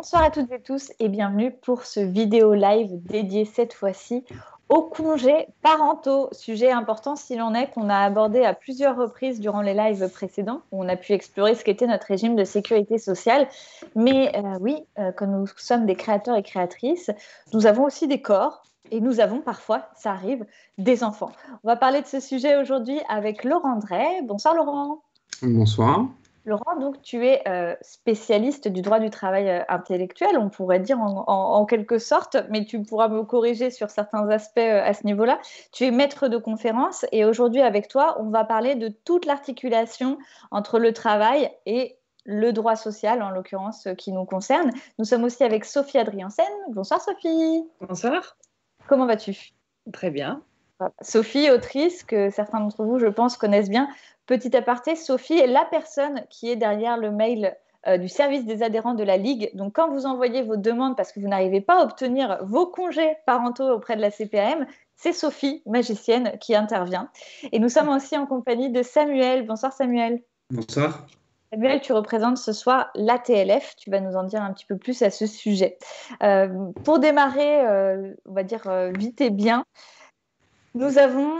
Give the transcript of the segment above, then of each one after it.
Bonsoir à toutes et tous et bienvenue pour ce vidéo live dédié cette fois-ci aux congés parentaux. Sujet important s'il en est qu'on a abordé à plusieurs reprises durant les lives précédents où on a pu explorer ce qu'était notre régime de sécurité sociale. Mais quand nous sommes des créateurs et créatrices, nous avons aussi des corps et nous avons parfois, ça arrive, des enfants. On va parler de ce sujet aujourd'hui avec Laurent Drey. Bonsoir Laurent. Bonsoir. Laurent, donc tu es spécialiste du droit du travail intellectuel, on pourrait dire en quelque sorte, mais tu pourras me corriger sur certains aspects à ce niveau-là. Tu es maître de conférence et aujourd'hui avec toi, on va parler de toute l'articulation entre le travail et le droit social, en l'occurrence, qui nous concerne. Nous sommes aussi avec Sophie Adriansen. Bonsoir Sophie. Bonsoir. Comment vas-tu? Très bien. Sophie, autrice que certains d'entre vous, je pense, connaissent bien. Petit aparté, Sophie est la personne qui est derrière le mail du service des adhérents de la Ligue. Donc, quand vous envoyez vos demandes parce que vous n'arrivez pas à obtenir vos congés parentaux auprès de la CPAM, c'est Sophie, magicienne, qui intervient. Et nous sommes aussi en compagnie de Samuel. Bonsoir Samuel. Bonsoir. Samuel, tu représentes ce soir l'ATLF. Tu vas nous en dire un petit peu plus à ce sujet. Pour démarrer, on va dire vite et bien, nous avons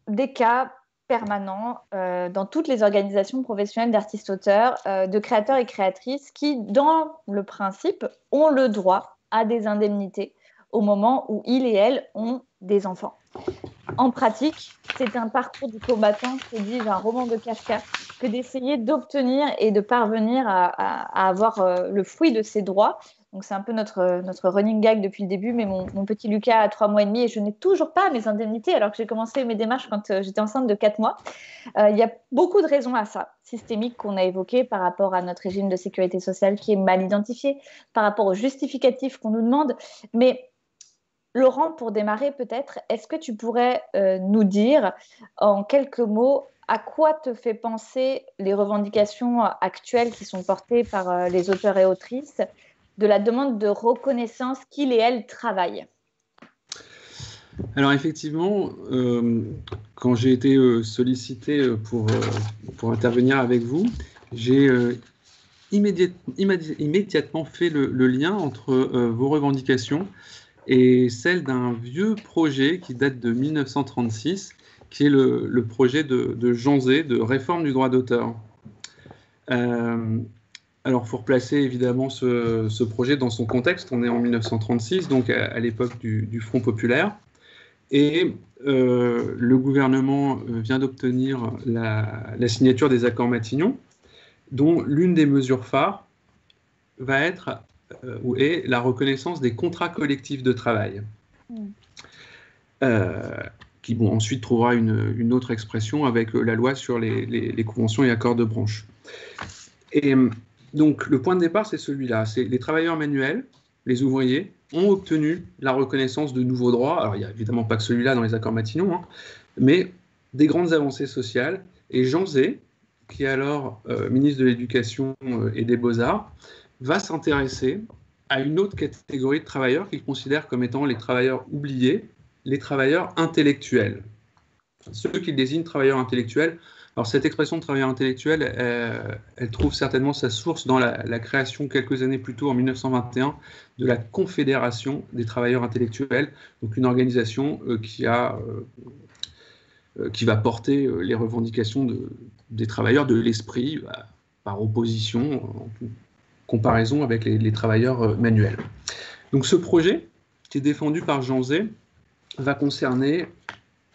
des cas permanents dans toutes les organisations professionnelles d'artistes-auteurs, de créateurs et créatrices qui, dans le principe, ont le droit à des indemnités au moment où ils et elles ont des enfants. En pratique, c'est un parcours du combattant, c'est dit un roman de Kafka, que d'essayer d'obtenir et de parvenir à avoir le fruit de ses droits. Donc c'est un peu notre running gag depuis le début, mais mon petit Lucas a 3 mois et demi et je n'ai toujours pas mes indemnités alors que j'ai commencé mes démarches quand j'étais enceinte de 4 mois. Il y a beaucoup de raisons à ça, systémiques qu'on a évoquées par rapport à notre régime de sécurité sociale qui est mal identifié, par rapport aux justificatifs qu'on nous demande. Mais Laurent, pour démarrer peut-être, est-ce que tu pourrais nous dire en quelques mots à quoi te fait penser les revendications actuelles qui sont portées par les auteurs et autrices de la demande de reconnaissance qu'ils et elles travaillent? Alors effectivement, quand j'ai été sollicité pour intervenir avec vous, j'ai immédiatement fait le lien entre vos revendications et celle d'un vieux projet qui date de 1936, qui est le projet de Jean Zay, de réforme du droit d'auteur. Alors, il faut replacer évidemment ce projet dans son contexte. On est en 1936, donc à l'époque du Front populaire. Et le gouvernement vient d'obtenir la signature des accords Matignon, dont l'une des mesures phares va être ou est la reconnaissance des contrats collectifs de travail, qui ensuite trouvera une autre expression avec la loi sur les conventions et accords de branche. Et donc, le point de départ, c'est celui-là. C'est les travailleurs manuels, les ouvriers, ont obtenu la reconnaissance de nouveaux droits. Alors, il n'y a évidemment pas que celui-là dans les accords Matignon, hein, mais des grandes avancées sociales. Et Jean Zay, qui est alors ministre de l'Éducation et des Beaux-Arts, va s'intéresser à une autre catégorie de travailleurs qu'il considère comme étant les travailleurs oubliés, les travailleurs intellectuels. Ceux qu'il désigne travailleurs intellectuels. Alors cette expression de travailleur intellectuel, elle trouve certainement sa source dans la création quelques années plus tôt, en 1921, de la Confédération des travailleurs intellectuels, donc une organisation qui va porter les revendications des travailleurs de l'esprit, par opposition, en comparaison avec les travailleurs manuels. Donc ce projet, qui est défendu par Jean Zay, va concerner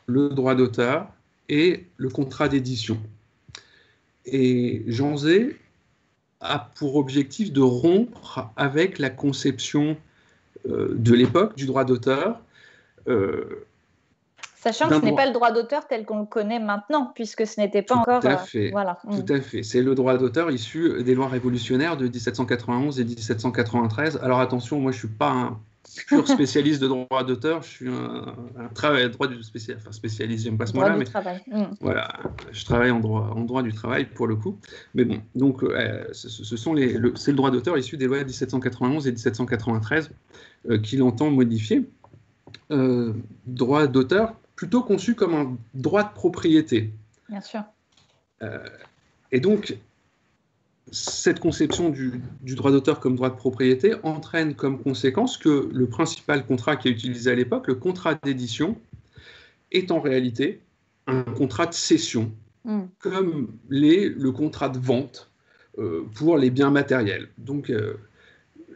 le droit d'auteur et le contrat d'édition. Et Jean Zay a pour objectif de rompre avec la conception de l'époque du droit d'auteur. Sachant que ce n'est pas le droit d'auteur tel qu'on le connaît maintenant, puisque ce n'était pas encore... Tout à fait, voilà. Tout à fait. C'est le droit d'auteur issu des lois révolutionnaires de 1791 et 1793. Alors attention, moi je ne suis pas un pur spécialiste de droit d'auteur, je suis un spécialiste, j'aime pas ce mot-là, mais voilà, je travaille en droit du travail pour le coup. Mais bon, donc c'est le droit d'auteur issu des lois de 1791 et 1793 qu'il entend modifier. Droit d'auteur plutôt conçu comme un droit de propriété. Bien sûr. Et donc, cette conception du droit d'auteur comme droit de propriété entraîne comme conséquence que le principal contrat qui est utilisé à l'époque, le contrat d'édition, est en réalité un contrat de cession, comme le contrat de vente pour les biens matériels. Donc,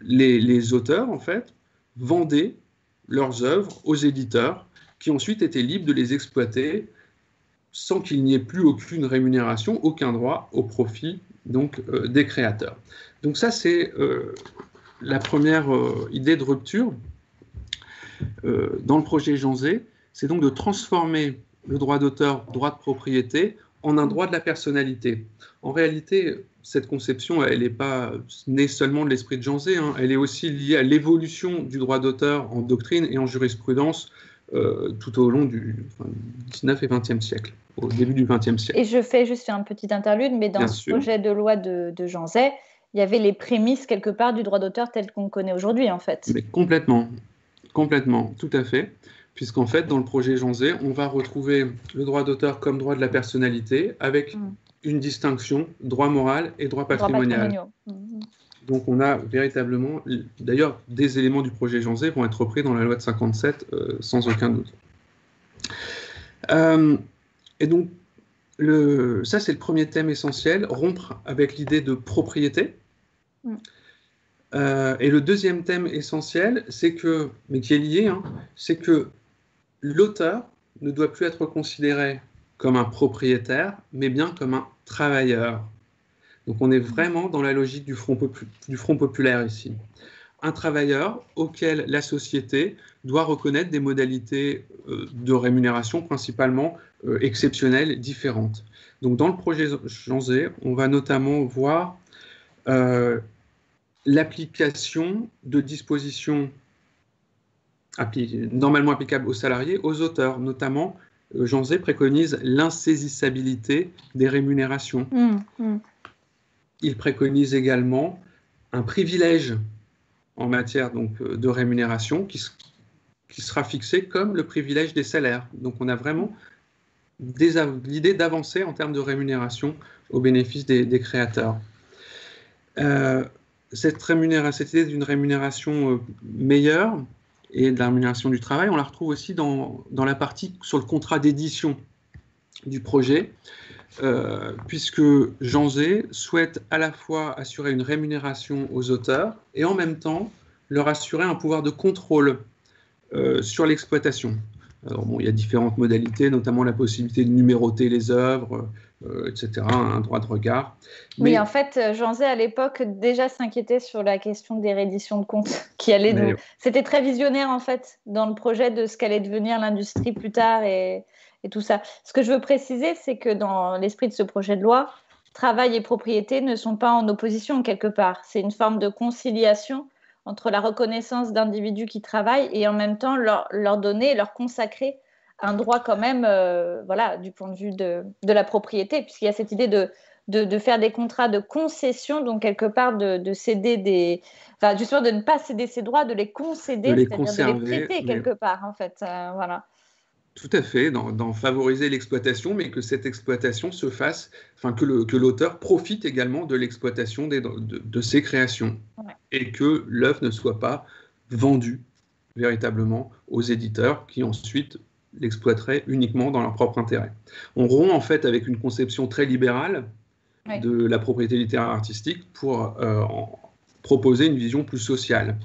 les auteurs, en fait, vendaient leurs œuvres aux éditeurs, qui ensuite étaient libres de les exploiter sans qu'il n'y ait plus aucune rémunération, aucun droit au profit donc, des créateurs. Donc ça, c'est la première idée de rupture dans le projet Jean Zay, c'est donc de transformer le droit d'auteur, droit de propriété, en un droit de la personnalité. En réalité, cette conception, elle n'est pas née seulement de l'esprit de Jean Zay, hein, elle est aussi liée à l'évolution du droit d'auteur en doctrine et en jurisprudence tout au long du 19 et 20e siècle, au début du 20e siècle. Et je fais juste un petit interlude, mais dans ce projet de loi de Jean Zay, il y avait les prémices quelque part du droit d'auteur tel qu'on le connaît aujourd'hui, en fait. Mais complètement, tout à fait. Puisqu'en fait, dans le projet Jean Zay, on va retrouver le droit d'auteur comme droit de la personnalité, avec une distinction, droit moral et droit patrimonial. Donc on a véritablement, d'ailleurs, des éléments du projet Jean Zay vont être repris dans la loi de 57 sans aucun doute. Et donc, ça c'est le premier thème essentiel, rompre avec l'idée de propriété. Et le deuxième thème essentiel, mais qui est lié, hein, c'est que l'auteur ne doit plus être considéré comme un propriétaire, mais bien comme un travailleur. Donc on est vraiment dans la logique du front populaire ici. Un travailleur auquel la société doit reconnaître des modalités de rémunération principalement exceptionnelles, différentes. Donc dans le projet Jean Zay, on va notamment voir l'application de dispositions normalement applicables aux salariés, aux auteurs. Notamment, Jean Zay préconise l'insaisissabilité des rémunérations. Il préconise également un privilège en matière donc, de rémunération qui sera fixé comme le privilège des salaires. Donc on a vraiment l'idée d'avancer en termes de rémunération au bénéfice des créateurs. Cette idée d'une rémunération meilleure et de la rémunération du travail, on la retrouve aussi dans la partie sur le contrat d'édition du projet, puisque Jean Zay souhaite à la fois assurer une rémunération aux auteurs et en même temps leur assurer un pouvoir de contrôle sur l'exploitation. Alors bon, il y a différentes modalités, notamment la possibilité de numéroter les œuvres, etc., un droit de regard. Mais en fait, Jean Zay, à l'époque, déjà s'inquiétait sur la question des redditions de comptes qui allait nous... C'était très visionnaire, en fait, dans le projet de ce qu'allait devenir l'industrie plus tard et tout ça. Ce que je veux préciser, c'est que dans l'esprit de ce projet de loi, travail et propriété ne sont pas en opposition quelque part. C'est une forme de conciliation entre la reconnaissance d'individus qui travaillent et en même temps leur donner, leur consacrer un droit quand même, voilà, du point de vue de la propriété, puisqu'il y a cette idée de faire des contrats de concession, donc quelque part de céder des... Enfin, justement, de ne pas céder ses droits, de les concéder, c'est-à-dire de les prêter quelque part, en fait. Voilà. Tout à fait, d'en favoriser l'exploitation, mais que cette exploitation se fasse, enfin que l'auteur profite également de l'exploitation de ses créations, et que l'œuvre ne soit pas vendue véritablement aux éditeurs qui ensuite l'exploiteraient uniquement dans leur propre intérêt. On rompt en fait avec une conception très libérale de la propriété littéraire artistique pour proposer une vision plus sociale.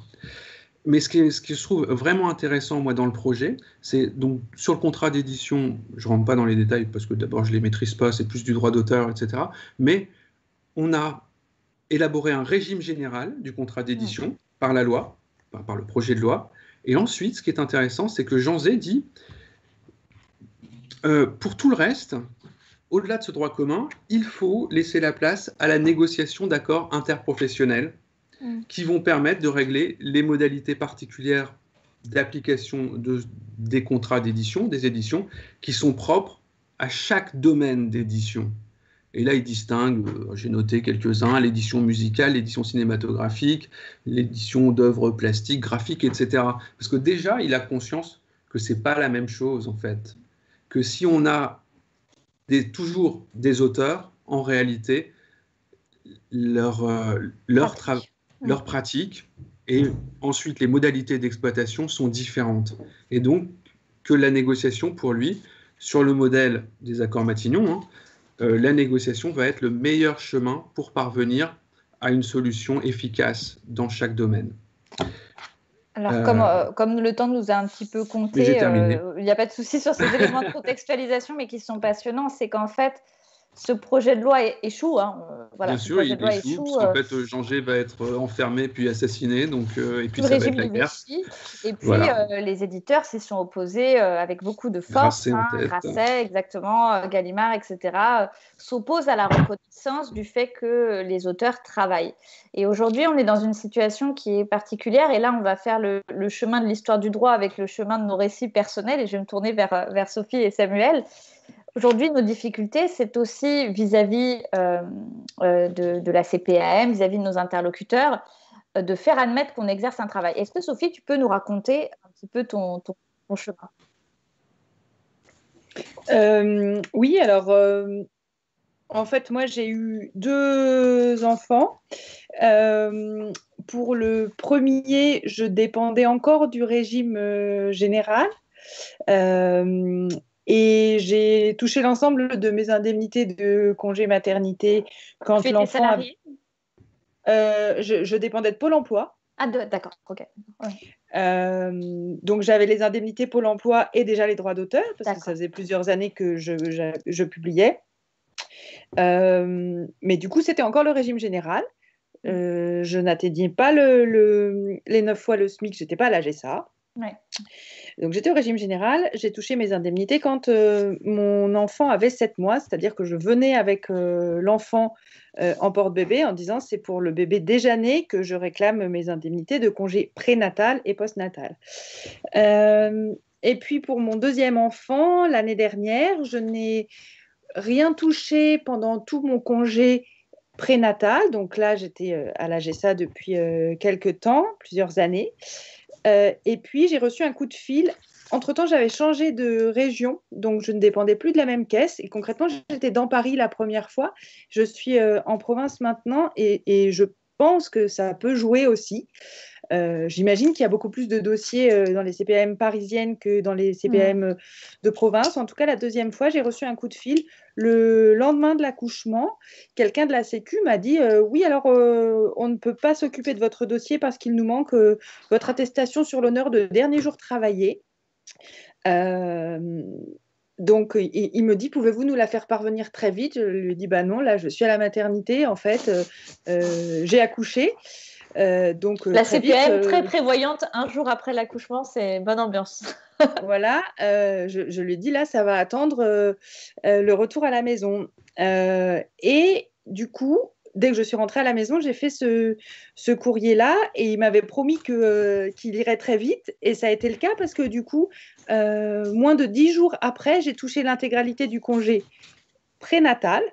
Mais ce qui je trouve vraiment intéressant, moi, dans le projet, c'est donc sur le contrat d'édition, je ne rentre pas dans les détails parce que d'abord, je ne les maîtrise pas, c'est plus du droit d'auteur, etc. Mais on a élaboré un régime général du contrat d'édition par la loi, par le projet de loi. Et ensuite, ce qui est intéressant, c'est que Jean Zay dit, pour tout le reste, au-delà de ce droit commun, il faut laisser la place à la négociation d'accords interprofessionnels qui vont permettre de régler les modalités particulières d'application des contrats d'édition, des éditions, qui sont propres à chaque domaine d'édition. Et là, il distingue, j'ai noté quelques-uns, l'édition musicale, l'édition cinématographique, l'édition d'œuvres plastiques, graphiques, etc. Parce que déjà, il a conscience que ce n'est pas la même chose, en fait. Que si on a toujours des auteurs, en réalité, leur pratique, et ensuite les modalités d'exploitation sont différentes. Et donc que la négociation, pour lui, sur le modèle des accords Matignon, la négociation va être le meilleur chemin pour parvenir à une solution efficace dans chaque domaine. Alors, comme le temps nous a un petit peu compté, il n'y a pas de souci sur ces éléments de contextualisation, mais qui sont passionnants, c'est qu'en fait, ce projet de loi échoue. Bien sûr, il échoue, parce qu'en fait, Jean-Gé va être enfermé puis assassiné, et puis ça va être la guerre. Et puis, les éditeurs s'y sont opposés avec beaucoup de force. Grasset, exactement, Gallimard, etc., s'opposent à la reconnaissance du fait que les auteurs travaillent. Et aujourd'hui, on est dans une situation qui est particulière, et là, on va faire le chemin de l'histoire du droit avec le chemin de nos récits personnels, et je vais me tourner vers Sophie et Samuel. Aujourd'hui, nos difficultés, c'est aussi vis-à-vis de la CPAM, vis-à-vis de nos interlocuteurs, de faire admettre qu'on exerce un travail. Est-ce que, Sophie, tu peux nous raconter un petit peu ton chemin ? Oui, alors, en fait, moi, j'ai eu 2 enfants. Pour le premier, je dépendais encore du régime général. Et j'ai touché l'ensemble de mes indemnités de congé maternité quand tu étais salariée ? Je dépendais de Pôle emploi. Ah, d'accord, ok. Ouais. Donc j'avais les indemnités Pôle emploi et déjà les droits d'auteur, parce que ça faisait plusieurs années que je publiais. Mais du coup, c'était encore le régime général. Je n'atteignais pas les 9 fois le SMIC, j'étais pas à la GSA. Ouais. Donc j'étais au régime général, j'ai touché mes indemnités quand mon enfant avait 7 mois, c'est-à-dire que je venais avec l'enfant en porte-bébé en disant c'est pour le bébé déjà né que je réclame mes indemnités de congé prénatal et postnatal. Et puis pour mon deuxième enfant, l'année dernière, je n'ai rien touché pendant tout mon congé prénatal. Donc là, j'étais à la GSA depuis quelques temps, plusieurs années. Et puis, j'ai reçu un coup de fil. Entre-temps, j'avais changé de région, donc je ne dépendais plus de la même caisse. Et concrètement, j'étais dans Paris la première fois. Je suis en province maintenant et je pense que ça peut jouer aussi. J'imagine qu'il y a beaucoup plus de dossiers dans les CPAM parisiennes que dans les CPAM de province. En tout cas, la deuxième fois, j'ai reçu un coup de fil le lendemain de l'accouchement. Quelqu'un de la Sécu m'a dit oui, alors on ne peut pas s'occuper de votre dossier parce qu'il nous manque votre attestation sur l'honneur de dernier jour travaillé. Donc, il me dit, pouvez-vous nous la faire parvenir très vite ? Je lui dis, bah non, là, je suis à la maternité, en fait, j'ai accouché. Donc, la CPAM, très prévoyante, un jour après l'accouchement, c'est bonne ambiance. Voilà, je lui dis, là, ça va attendre le retour à la maison. Et du coup, dès que je suis rentrée à la maison, j'ai fait ce courrier-là et il m'avait promis qu'il irait très vite. Et ça a été le cas parce que du coup, moins de 10 jours après, j'ai touché l'intégralité du congé prénatal.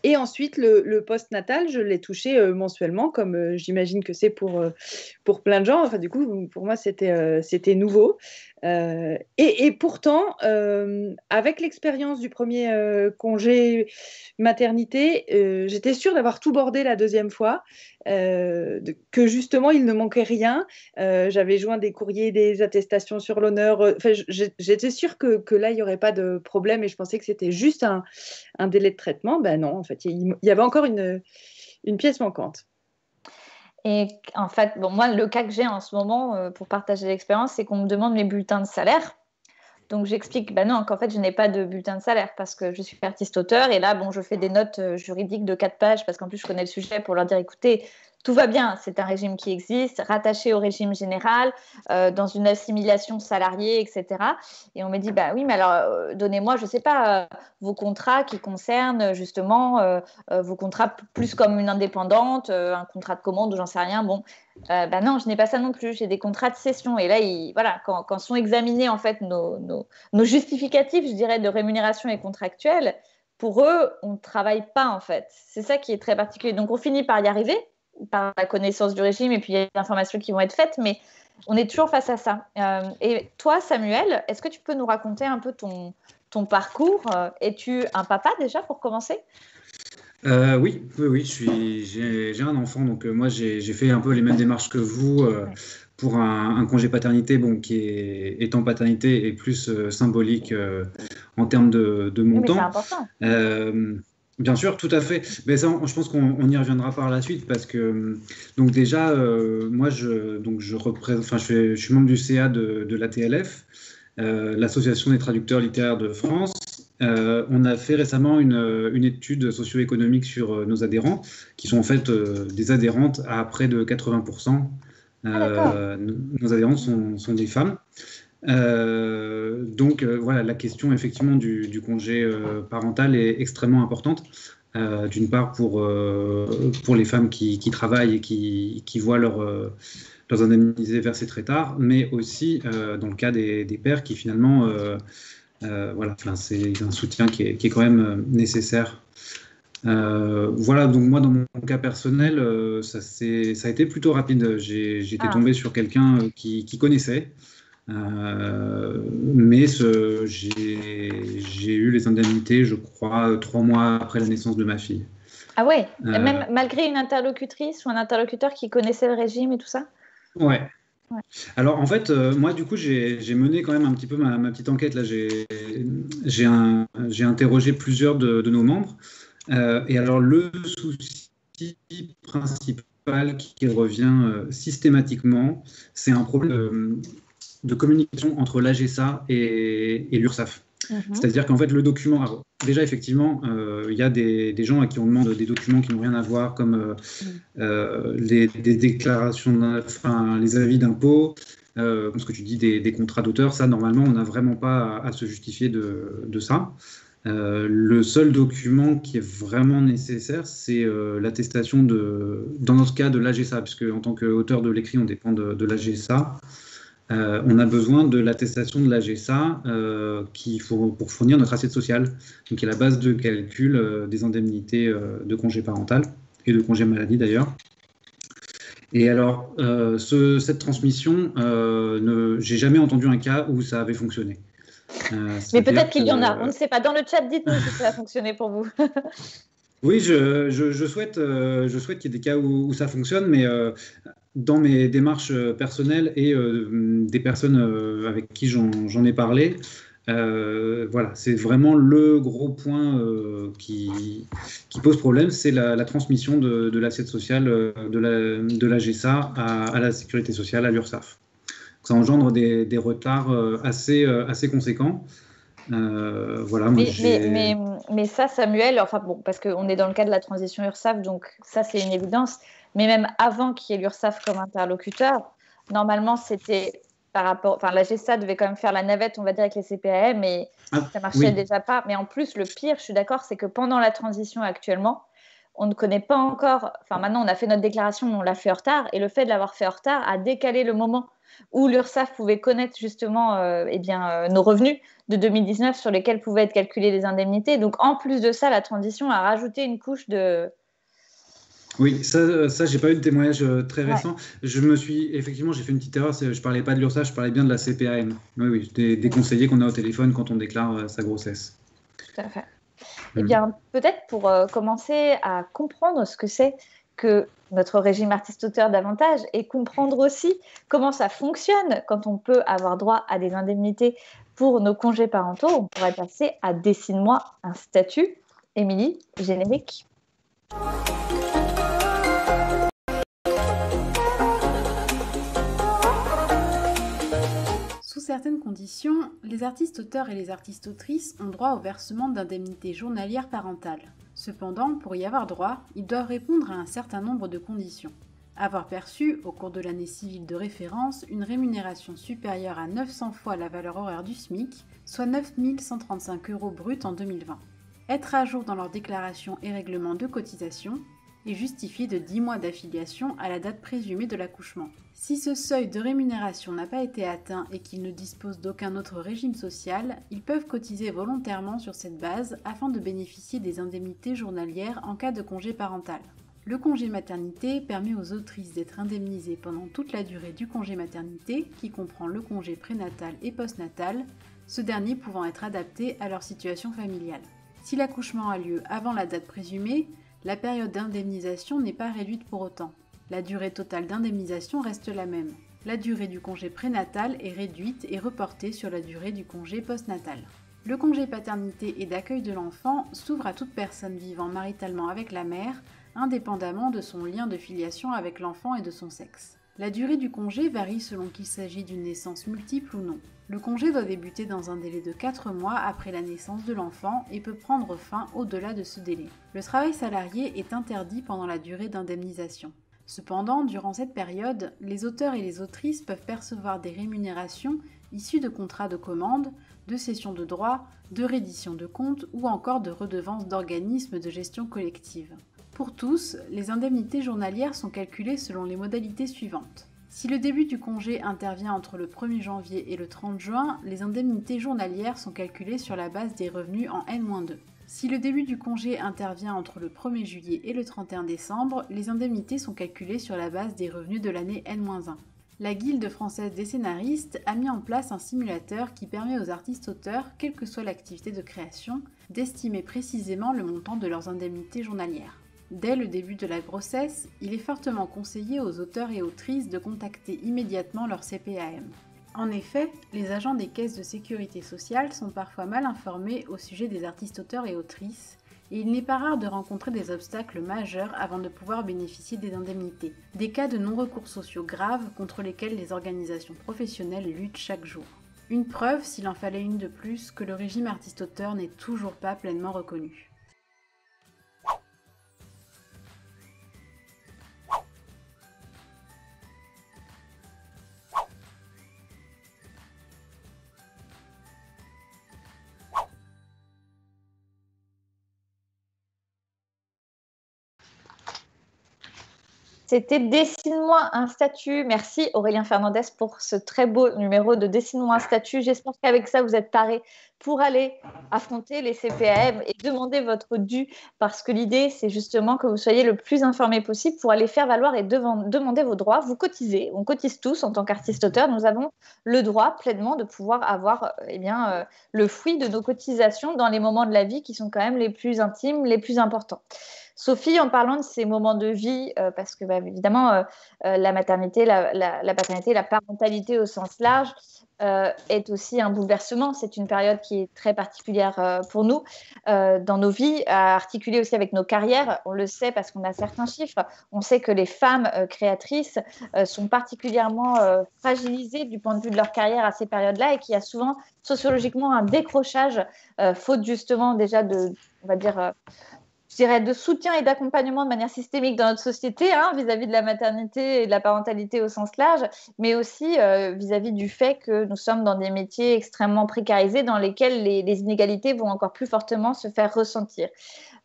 Et ensuite, le post-natal, je l'ai touché mensuellement, comme j'imagine que c'est pour plein de gens. Enfin, du coup, pour moi, c'était nouveau. Et pourtant, avec l'expérience du premier congé maternité, j'étais sûre d'avoir tout bordé la deuxième fois, que justement, il ne manquait rien. J'avais joint des courriers, des attestations sur l'honneur. J'étais sûre que là, il n'y aurait pas de problème et je pensais que c'était juste un délai de traitement. Ben non, en fait, il y avait encore une pièce manquante. Et en fait, bon, moi, le cas que j'ai en ce moment pour partager l'expérience, c'est qu'on me demande mes bulletins de salaire. Donc, j'explique non, qu'en fait, je n'ai pas de bulletin de salaire parce que je suis artiste-auteur. Et là, bon, je fais des notes juridiques de 4 pages parce qu'en plus, je connais le sujet pour leur dire, écoutez, tout va bien, c'est un régime qui existe, rattaché au régime général, dans une assimilation salariée, etc. Et on me dit, oui, mais alors, donnez-moi, je ne sais pas, vos contrats qui concernent justement vos contrats plus comme une indépendante, un contrat de commande ou j'en sais rien. Bon, non, je n'ai pas ça non plus, j'ai des contrats de cession. Et là, voilà, quand sont examinés en fait nos justificatifs, je dirais, de rémunération et contractuelle, pour eux, on ne travaille pas en fait. C'est ça qui est très particulier. Donc, on finit par y arriver, par la connaissance du régime, et puis il y a des informations qui vont être faites, mais on est toujours face à ça. Et toi, Samuel, est-ce que tu peux nous raconter un peu ton parcours ? Es-tu un papa déjà pour commencer ? Oui, j'ai un enfant, donc moi j'ai fait un peu les mêmes démarches que vous Ouais. pour un congé paternité, bon, étant paternité est plus symbolique en termes de Oui, mais c'est montant. important. Euh, Bien sûr, tout à fait. Mais ça, je pense qu'on y reviendra par la suite parce que donc déjà, moi je représente, enfin je suis membre du CA de l'ATLF, l'Association des traducteurs littéraires de France. On a fait récemment une étude socio-économique sur nos adhérents, qui sont en fait des adhérentes à près de 80%. Ah, d'accord. Nos adhérentes sont des femmes. Voilà, la question effectivement du congé parental est extrêmement importante. D'une part pour les femmes qui travaillent et qui voient leurs indemnités versées très tard, mais aussi dans le cas des pères qui finalement, voilà, enfin, c'est un soutien qui est quand même nécessaire. Voilà, donc moi dans mon cas personnel, ça a été plutôt rapide. J'étais Ah, tombé sur quelqu'un qui connaissait. Mais j'ai eu les indemnités, je crois, 3 mois après la naissance de ma fille. ah ouais, Euh, même malgré une interlocutrice ou un interlocuteur qui connaissait le régime et tout ça? ouais. Ouais. Alors en fait, moi du coup, j'ai mené quand même un petit peu ma petite enquête. Là, j'ai interrogé plusieurs de nos membres. Et alors le souci principal qui revient systématiquement, c'est un problème de communication entre l'AGSA et l'URSSAF. Mhm. C'est-à-dire qu'en fait, le document, alors, déjà effectivement, il y a des gens à qui on demande des documents qui n'ont rien à voir, comme Mhm. des déclarations, enfin, les avis d'impôts, comme ce que tu dis, des contrats d'auteur. Ça, normalement, on n'a vraiment pas à se justifier de ça. Le seul document qui est vraiment nécessaire, c'est l'attestation dans notre cas, de l'AGSA, puisque en tant qu'auteur de l'écrit, on dépend de l'AGSA. On a besoin de l'attestation de l'AGSA pour fournir notre assiette sociale, donc qui est la base de calcul des indemnités de congé parental et de congé maladie d'ailleurs. Et alors, cette transmission, j'ai jamais entendu un cas où ça avait fonctionné. Mais peut-être C'est-à-dire qu'il y en a, on que ne sait pas. Dans le chat, dites-nous si ça a fonctionné pour vous. oui, je souhaite qu'il y ait des cas où ça fonctionne, mais dans mes démarches personnelles et des personnes avec qui j'en ai parlé, voilà, c'est vraiment le gros point qui pose problème, c'est la transmission de l'assiette sociale de la GSA à la sécurité sociale, à l'URSSAF. Ça engendre des retards assez conséquents. Voilà, moi Mais, mais, j'ai. mais, mais ça, Samuel, enfin bon, parce qu'on est dans le cas de la transition URSSAF, donc ça, c'est une évidence. Mais même avant qu'il y ait l'URSSAF comme interlocuteur, normalement, c'était par rapport. Enfin, la GSA devait quand même faire la navette, on va dire, avec les CPAM, mais Ah, ça marchait oui, déjà pas. Mais en plus, le pire, je suis d'accord, c'est que pendant la transition actuellement, on ne connaît pas encore. Enfin, maintenant, on a fait notre déclaration, mais on l'a fait en retard. Et le fait de l'avoir fait en retard a décalé le moment où l'URSSAF pouvait connaître justement eh bien, nos revenus de 2019 sur lesquels pouvaient être calculées les indemnités. Donc, en plus de ça, la transition a rajouté une couche de. oui, ça j'ai pas eu de témoignage très Ouais, récent. Effectivement, j'ai fait une petite erreur. Je parlais pas de l'URSSAF, je parlais bien de la CPAM. Oui, oui, des oui, conseillers qu'on a au téléphone quand on déclare sa grossesse. tout à fait. Eh Mm. bien, peut-être pour commencer à comprendre ce que c'est que notre régime artiste-auteur davantage et comprendre aussi comment ça fonctionne quand on peut avoir droit à des indemnités pour nos congés parentaux, on pourrait passer à Dessine-moi un statut. Émilie, générique. Sous certaines conditions, les artistes-auteurs et les artistes-autrices ont droit au versement d'indemnités journalières parentales. Cependant, pour y avoir droit, ils doivent répondre à un certain nombre de conditions. Avoir perçu, au cours de l'année civile de référence, une rémunération supérieure à 900 fois la valeur horaire du SMIC, soit 9 135 € brut en 2020. Être à jour dans leur déclaration et règlement de cotisation, et justifier de 10 mois d'affiliation à la date présumée de l'accouchement. Si ce seuil de rémunération n'a pas été atteint et qu'ils ne disposent d'aucun autre régime social, ils peuvent cotiser volontairement sur cette base afin de bénéficier des indemnités journalières en cas de congé parental. Le congé maternité permet aux autrices d'être indemnisées pendant toute la durée du congé maternité, qui comprend le congé prénatal et postnatal, ce dernier pouvant être adapté à leur situation familiale. Si l'accouchement a lieu avant la date présumée, La période d'indemnisation n'est pas réduite pour autant. La durée totale d'indemnisation reste la même. La durée du congé prénatal est réduite et reportée sur la durée du congé postnatal. Le congé paternité et d'accueil de l'enfant s'ouvre à toute personne vivant maritalement avec la mère, indépendamment de son lien de filiation avec l'enfant et de son sexe. La durée du congé varie selon qu'il s'agit d'une naissance multiple ou non. Le congé doit débuter dans un délai de 4 mois après la naissance de l'enfant et peut prendre fin au-delà de ce délai. Le travail salarié est interdit pendant la durée d'indemnisation. Cependant, durant cette période, les auteurs et les autrices peuvent percevoir des rémunérations issues de contrats de commande, de cession de droits, de reddition de comptes ou encore de redevances d'organismes de gestion collective. Pour tous, les indemnités journalières sont calculées selon les modalités suivantes. Si le début du congé intervient entre le 1er janvier et le 30 juin, les indemnités journalières sont calculées sur la base des revenus en N-2. Si le début du congé intervient entre le 1er juillet et le 31 décembre, les indemnités sont calculées sur la base des revenus de l'année N-1. La Guilde française des scénaristes a mis en place un simulateur qui permet aux artistes-auteurs, quelle que soit l'activité de création, d'estimer précisément le montant de leurs indemnités journalières. Dès le début de la grossesse, il est fortement conseillé aux auteurs et autrices de contacter immédiatement leur CPAM. En effet, les agents des caisses de sécurité sociale sont parfois mal informés au sujet des artistes-auteurs et autrices, et il n'est pas rare de rencontrer des obstacles majeurs avant de pouvoir bénéficier des indemnités, des cas de non-recours sociaux graves contre lesquels les organisations professionnelles luttent chaque jour. Une preuve, s'il en fallait une de plus, que le régime artiste-auteur n'est toujours pas pleinement reconnu. C'était Dessine-moi un statut. Merci Aurélien Fernandez pour ce très beau numéro de Dessine-moi un statut. J'espère qu'avec ça, vous êtes parés pour aller affronter les CPAM et demander votre dû, parce que l'idée, c'est justement que vous soyez le plus informé possible pour aller faire valoir et demander vos droits. Vous cotisez, on cotise tous en tant qu'artiste-auteur. Nous avons le droit pleinement de pouvoir avoir le fruit de nos cotisations dans les moments de la vie qui sont quand même les plus intimes, les plus importants. Sophie, en parlant de ces moments de vie, parce que évidemment, la maternité, la paternité, la parentalité au sens large est aussi un bouleversement. C'est une période qui est très particulière pour nous dans nos vies, à articuler aussi avec nos carrières. On le sait parce qu'on a certains chiffres. On sait que les femmes créatrices sont particulièrement fragilisées du point de vue de leur carrière à ces périodes-là, et qu'il y a souvent sociologiquement un décrochage, faute justement déjà de, on va dire, je dirais, de soutien et d'accompagnement de manière systémique dans notre société, vis-à-vis de la maternité et de la parentalité au sens large, mais aussi vis-à-vis du fait que nous sommes dans des métiers extrêmement précarisés dans lesquels les inégalités vont encore plus fortement se faire ressentir.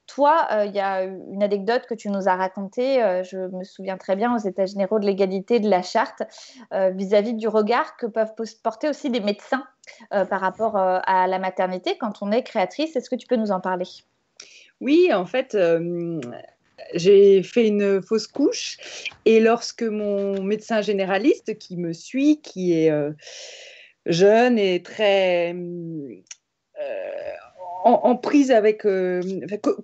Toi, il y a une anecdote que tu nous as racontée, je me souviens très bien, aux États généraux de l'égalité de la charte, vis-à-vis du regard que peuvent porter aussi des médecins par rapport à la maternité quand on est créatrice. Est-ce que tu peux nous en parler ? Oui, en fait, j'ai fait une fausse couche, et lorsque mon médecin généraliste qui me suit, qui est jeune et très en prise avec,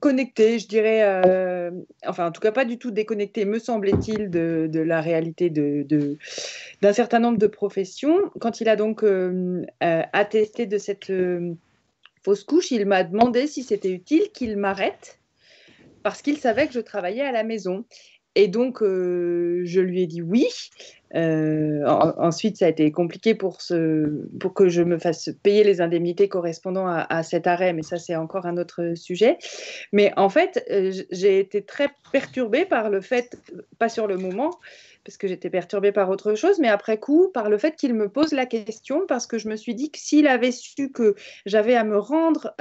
connecté, je dirais, enfin en tout cas pas du tout déconnecté, me semblait-il, de la réalité d'un certain nombre de professions, quand il a donc attesté de cette fausse couche, il m'a demandé si c'était utile qu'il m'arrête parce qu'il savait que je travaillais à la maison. Et donc, je lui ai dit oui. Ensuite, ça a été compliqué pour que je me fasse payer les indemnités correspondant à cet arrêt, mais ça, c'est encore un autre sujet. Mais en fait, j'ai été très perturbée par le fait, pas sur le moment, parce que j'étais perturbée par autre chose, mais après coup, par le fait qu'il me pose la question, parce que je me suis dit que s'il avait su que j'avais à me rendre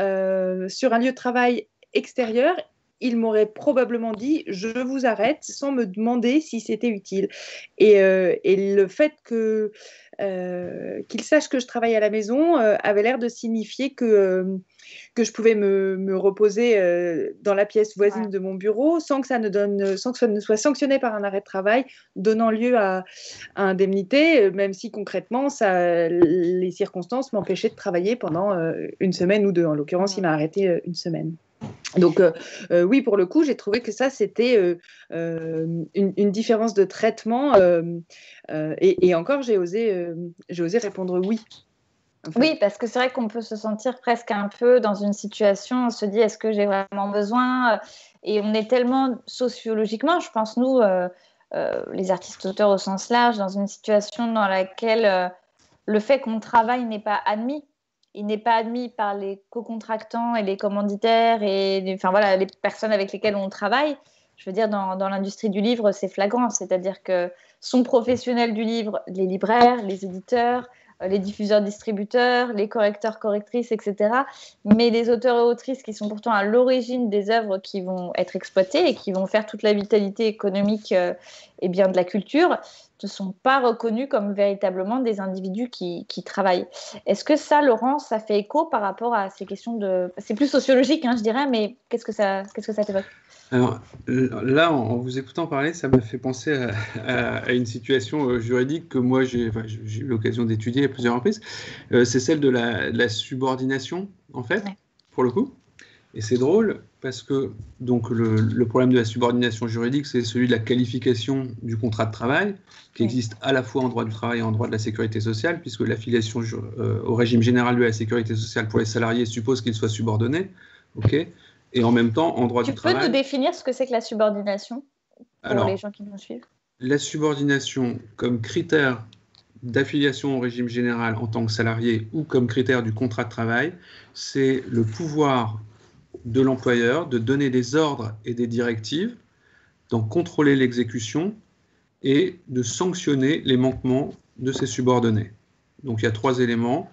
sur un lieu de travail extérieur, il m'aurait probablement dit « je vous arrête » sans me demander si c'était utile. Et le fait qu'il sache que je travaille à la maison avait l'air de signifier que je pouvais me reposer dans la pièce voisine de mon bureau sans que ça ne soit sanctionné par un arrêt de travail, donnant lieu à indemnité, même si concrètement, les circonstances m'empêchaient de travailler pendant une semaine ou deux. En l'occurrence, il m'a arrêté une semaine. Donc, oui, pour le coup, j'ai trouvé que ça, c'était une différence de traitement. Et encore, j'ai osé répondre oui. En fait. Oui, parce que c'est vrai qu'on peut se sentir presque un peu dans une situation, on se dit, est-ce que j'ai vraiment besoin? Et on est tellement sociologiquement, je pense, nous, les artistes-auteurs au sens large, dans une situation dans laquelle le fait qu'on travaille n'est pas admis. Il n'est pas admis par les co-contractants et les commanditaires et enfin, voilà, les personnes avec lesquelles on travaille. Je veux dire, dans l'industrie du livre, c'est flagrant. C'est-à-dire que sont professionnels du livre les libraires, les éditeurs, les diffuseurs-distributeurs, les correcteurs-correctrices, etc. Mais les auteurs et autrices qui sont pourtant à l'origine des œuvres qui vont être exploitées et qui vont faire toute la vitalité économique et bien de la culture, ne sont pas reconnus comme véritablement des individus qui travaillent. Est-ce que ça, Laurent, ça fait écho par rapport à ces questions de... C'est plus sociologique, hein, je dirais, mais qu'est-ce que ça t'évoque? Alors là, en vous écoutant parler, ça m'a fait penser à une situation juridique que moi j'ai eu l'occasion d'étudier à plusieurs reprises. C'est celle de la subordination, en fait, Ouais. pour le coup. Et c'est drôle parce que donc, le problème de la subordination juridique, c'est celui de la qualification du contrat de travail, qui existe à la fois en droit du travail et en droit de la sécurité sociale, puisque l'affiliation au régime général de la sécurité sociale pour les salariés suppose qu'ils soient subordonnés. OK. Et en même temps, en droit du travail... Tu peux nous définir ce que c'est que la subordination pour les gens qui nous suivent? La subordination comme critère d'affiliation au régime général en tant que salarié ou comme critère du contrat de travail, c'est le pouvoir de l'employeur de donner des ordres et des directives, d'en contrôler l'exécution et de sanctionner les manquements de ses subordonnés. Donc il y a 3 éléments: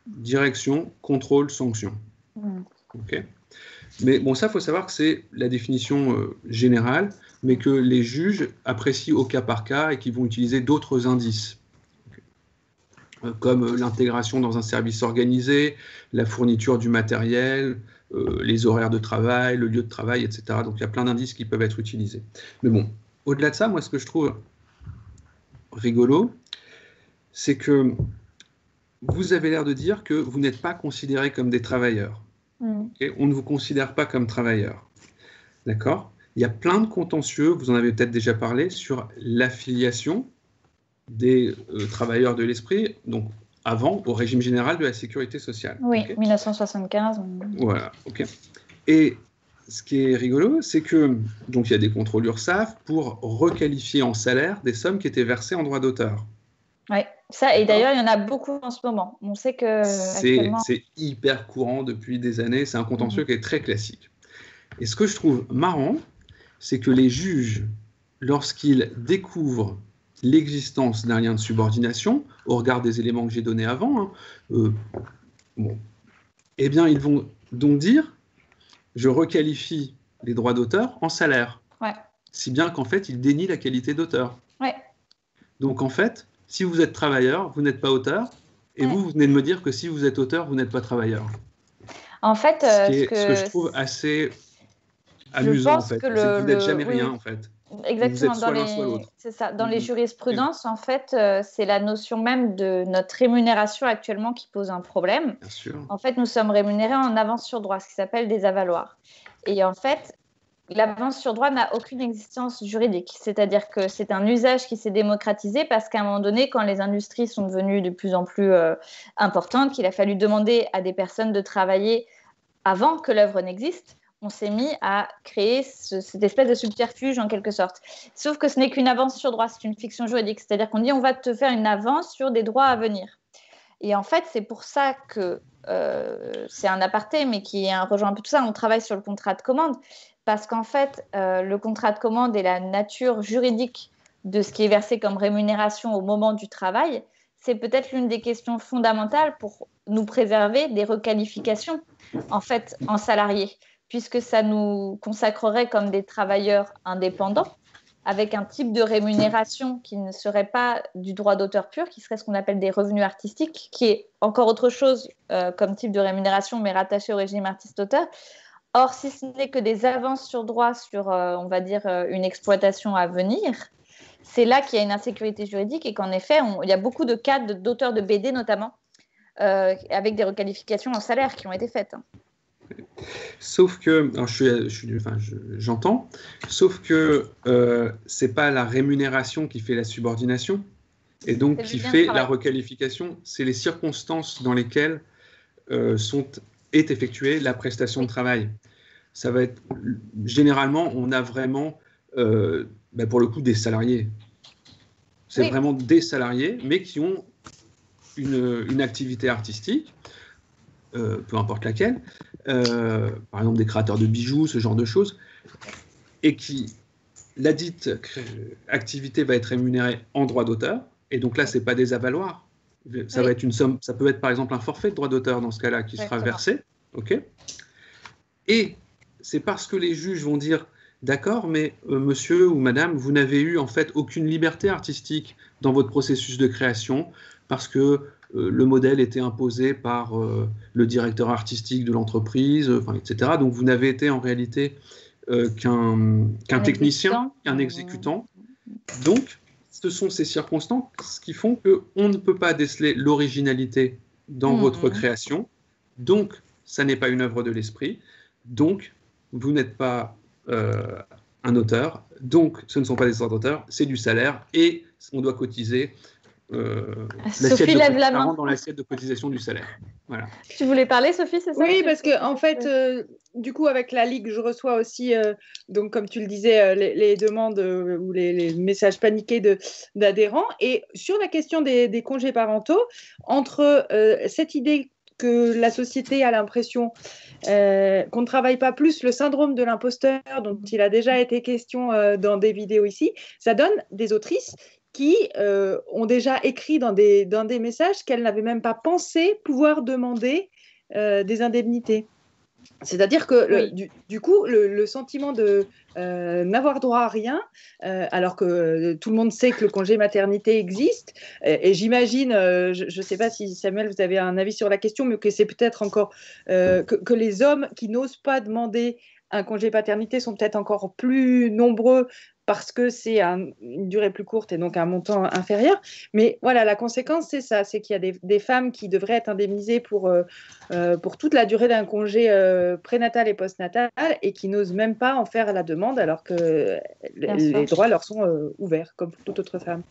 direction, contrôle, sanction. OK. Mais bon, ça, il faut savoir que c'est la définition générale, mais que les juges apprécient au cas par cas et qu'ils vont utiliser d'autres indices, comme l'intégration dans un service organisé, la fourniture du matériel, les horaires de travail, le lieu de travail, etc. Donc il y a plein d'indices qui peuvent être utilisés. Mais bon, au-delà de ça, moi, ce que je trouve rigolo, c'est que vous avez l'air de dire que vous n'êtes pas considérés comme des travailleurs. Okay, on ne vous considère pas comme travailleur. D'accord? Il y a plein de contentieux, vous en avez peut-être déjà parlé, sur l'affiliation des travailleurs de l'esprit, donc avant, au régime général de la sécurité sociale. Oui, okay? 1975. Voilà, ok. Et ce qui est rigolo, c'est que donc il y a des contrôles URSSAF pour requalifier en salaire des sommes qui étaient versées en droit d'auteur. Oui, ça, et d'ailleurs, il y en a beaucoup en ce moment. On sait que c'est hyper courant depuis des années, c'est un contentieux qui est très classique. Et ce que je trouve marrant, c'est que les juges, lorsqu'ils découvrent l'existence d'un lien de subordination, au regard des éléments que j'ai donnés avant, eh bien, ils vont donc dire « je requalifie les droits d'auteur en salaire », si bien qu'en fait, ils dénient la qualité d'auteur. Donc en fait, si vous êtes travailleur, vous n'êtes pas auteur, et vous venez de me dire que si vous êtes auteur, vous n'êtes pas travailleur. En fait, ce que je trouve assez amusant, en fait. C'est que vous n'êtes jamais rien, en fait. Exactement. Vous êtes soit l'un, soit l'autre. C'est ça. Dans les jurisprudences, en fait, c'est la notion même de notre rémunération actuellement qui pose un problème. Bien sûr. En fait, nous sommes rémunérés en avance sur droit, ce qui s'appelle des avaloirs. Et en fait, l'avance sur droit n'a aucune existence juridique. C'est-à-dire que c'est un usage qui s'est démocratisé parce qu'à un moment donné, quand les industries sont devenues de plus en plus importantes, qu'il a fallu demander à des personnes de travailler avant que l'œuvre n'existe, on s'est mis à créer cette espèce de subterfuge en quelque sorte. Sauf que ce n'est qu'une avance sur droit, c'est une fiction juridique. C'est-à-dire qu'on dit on va te faire une avance sur des droits à venir. Et en fait, c'est pour ça que c'est un aparté, mais qui rejoint un peu tout ça. On travaille sur le contrat de commande parce qu'en fait, le contrat de commande et la nature juridique de ce qui est versé comme rémunération au moment du travail, c'est peut-être l'une des questions fondamentales pour nous préserver des requalifications en fait en salariés, puisque ça nous consacrerait comme des travailleurs indépendants avec un type de rémunération qui ne serait pas du droit d'auteur pur, qui serait ce qu'on appelle des revenus artistiques, qui est encore autre chose comme type de rémunération, mais rattaché au régime artiste-auteur. Or, si ce n'est que des avances sur droit sur, on va dire, une exploitation à venir, c'est là qu'il y a une insécurité juridique et qu'en effet, il y a beaucoup de cas d'auteurs de BD notamment, avec des requalifications en salaire qui ont été faites. Sauf que, alors j'entends, sauf que c'est pas la rémunération qui fait la subordination, et donc qui fait la requalification, c'est les circonstances dans lesquelles est effectuée la prestation de travail. Ça va être, généralement, on a vraiment, pour le coup, des salariés. C'est vraiment des salariés, mais qui ont une activité artistique, peu importe laquelle, par exemple des créateurs de bijoux, ce genre de choses, et qui, la dite activité va être rémunérée en droit d'auteur, et donc là, c'est pas des avaloirs, ça va être une somme, ça peut être par exemple un forfait de droit d'auteur dans ce cas-là qui sera versé, ok. Et c'est parce que les juges vont dire d'accord, mais monsieur ou madame, vous n'avez eu en fait aucune liberté artistique dans votre processus de création parce que le modèle était imposé par le directeur artistique de l'entreprise, etc. Donc vous n'avez été en réalité qu'un technicien, qu'un exécutant. Donc ce sont ces circonstances qui font qu'on ne peut pas déceler l'originalité dans votre création. Donc ça n'est pas une œuvre de l'esprit. Donc vous n'êtes pas un auteur, donc ce ne sont pas des droits d'auteur, c'est du salaire et on doit cotiser Sophie lève la main dans l'assiette de cotisation du salaire. Voilà. Tu voulais parler, Sophie, c'est ça? Oui, parce que en fait, du coup, avec la Ligue, je reçois aussi, donc comme tu le disais, les demandes ou les messages paniqués d'adhérents. Et sur la question des congés parentaux, entre cette idée que la société a l'impression qu'on ne travaille pas plus, le syndrome de l'imposteur dont il a déjà été question dans des vidéos ici, ça donne des autrices qui ont déjà écrit dans des messages qu'elles n'avaient même pas pensé pouvoir demander des indemnités. C'est-à-dire que du coup, le sentiment de n'avoir droit à rien, alors que tout le monde sait que le congé maternité existe, et j'imagine, je ne sais pas si Samuel, vous avez un avis sur la question, mais que c'est peut-être encore que les hommes qui n'osent pas demander un congé paternité sont peut-être encore plus nombreux parce que c'est une durée plus courte et donc un montant inférieur. Mais voilà, la conséquence, c'est ça, c'est qu'il y a des femmes qui devraient être indemnisées pour toute la durée d'un congé prénatal et postnatal et qui n'osent même pas en faire la demande alors que les droits leur sont ouverts, comme pour toute autre femme.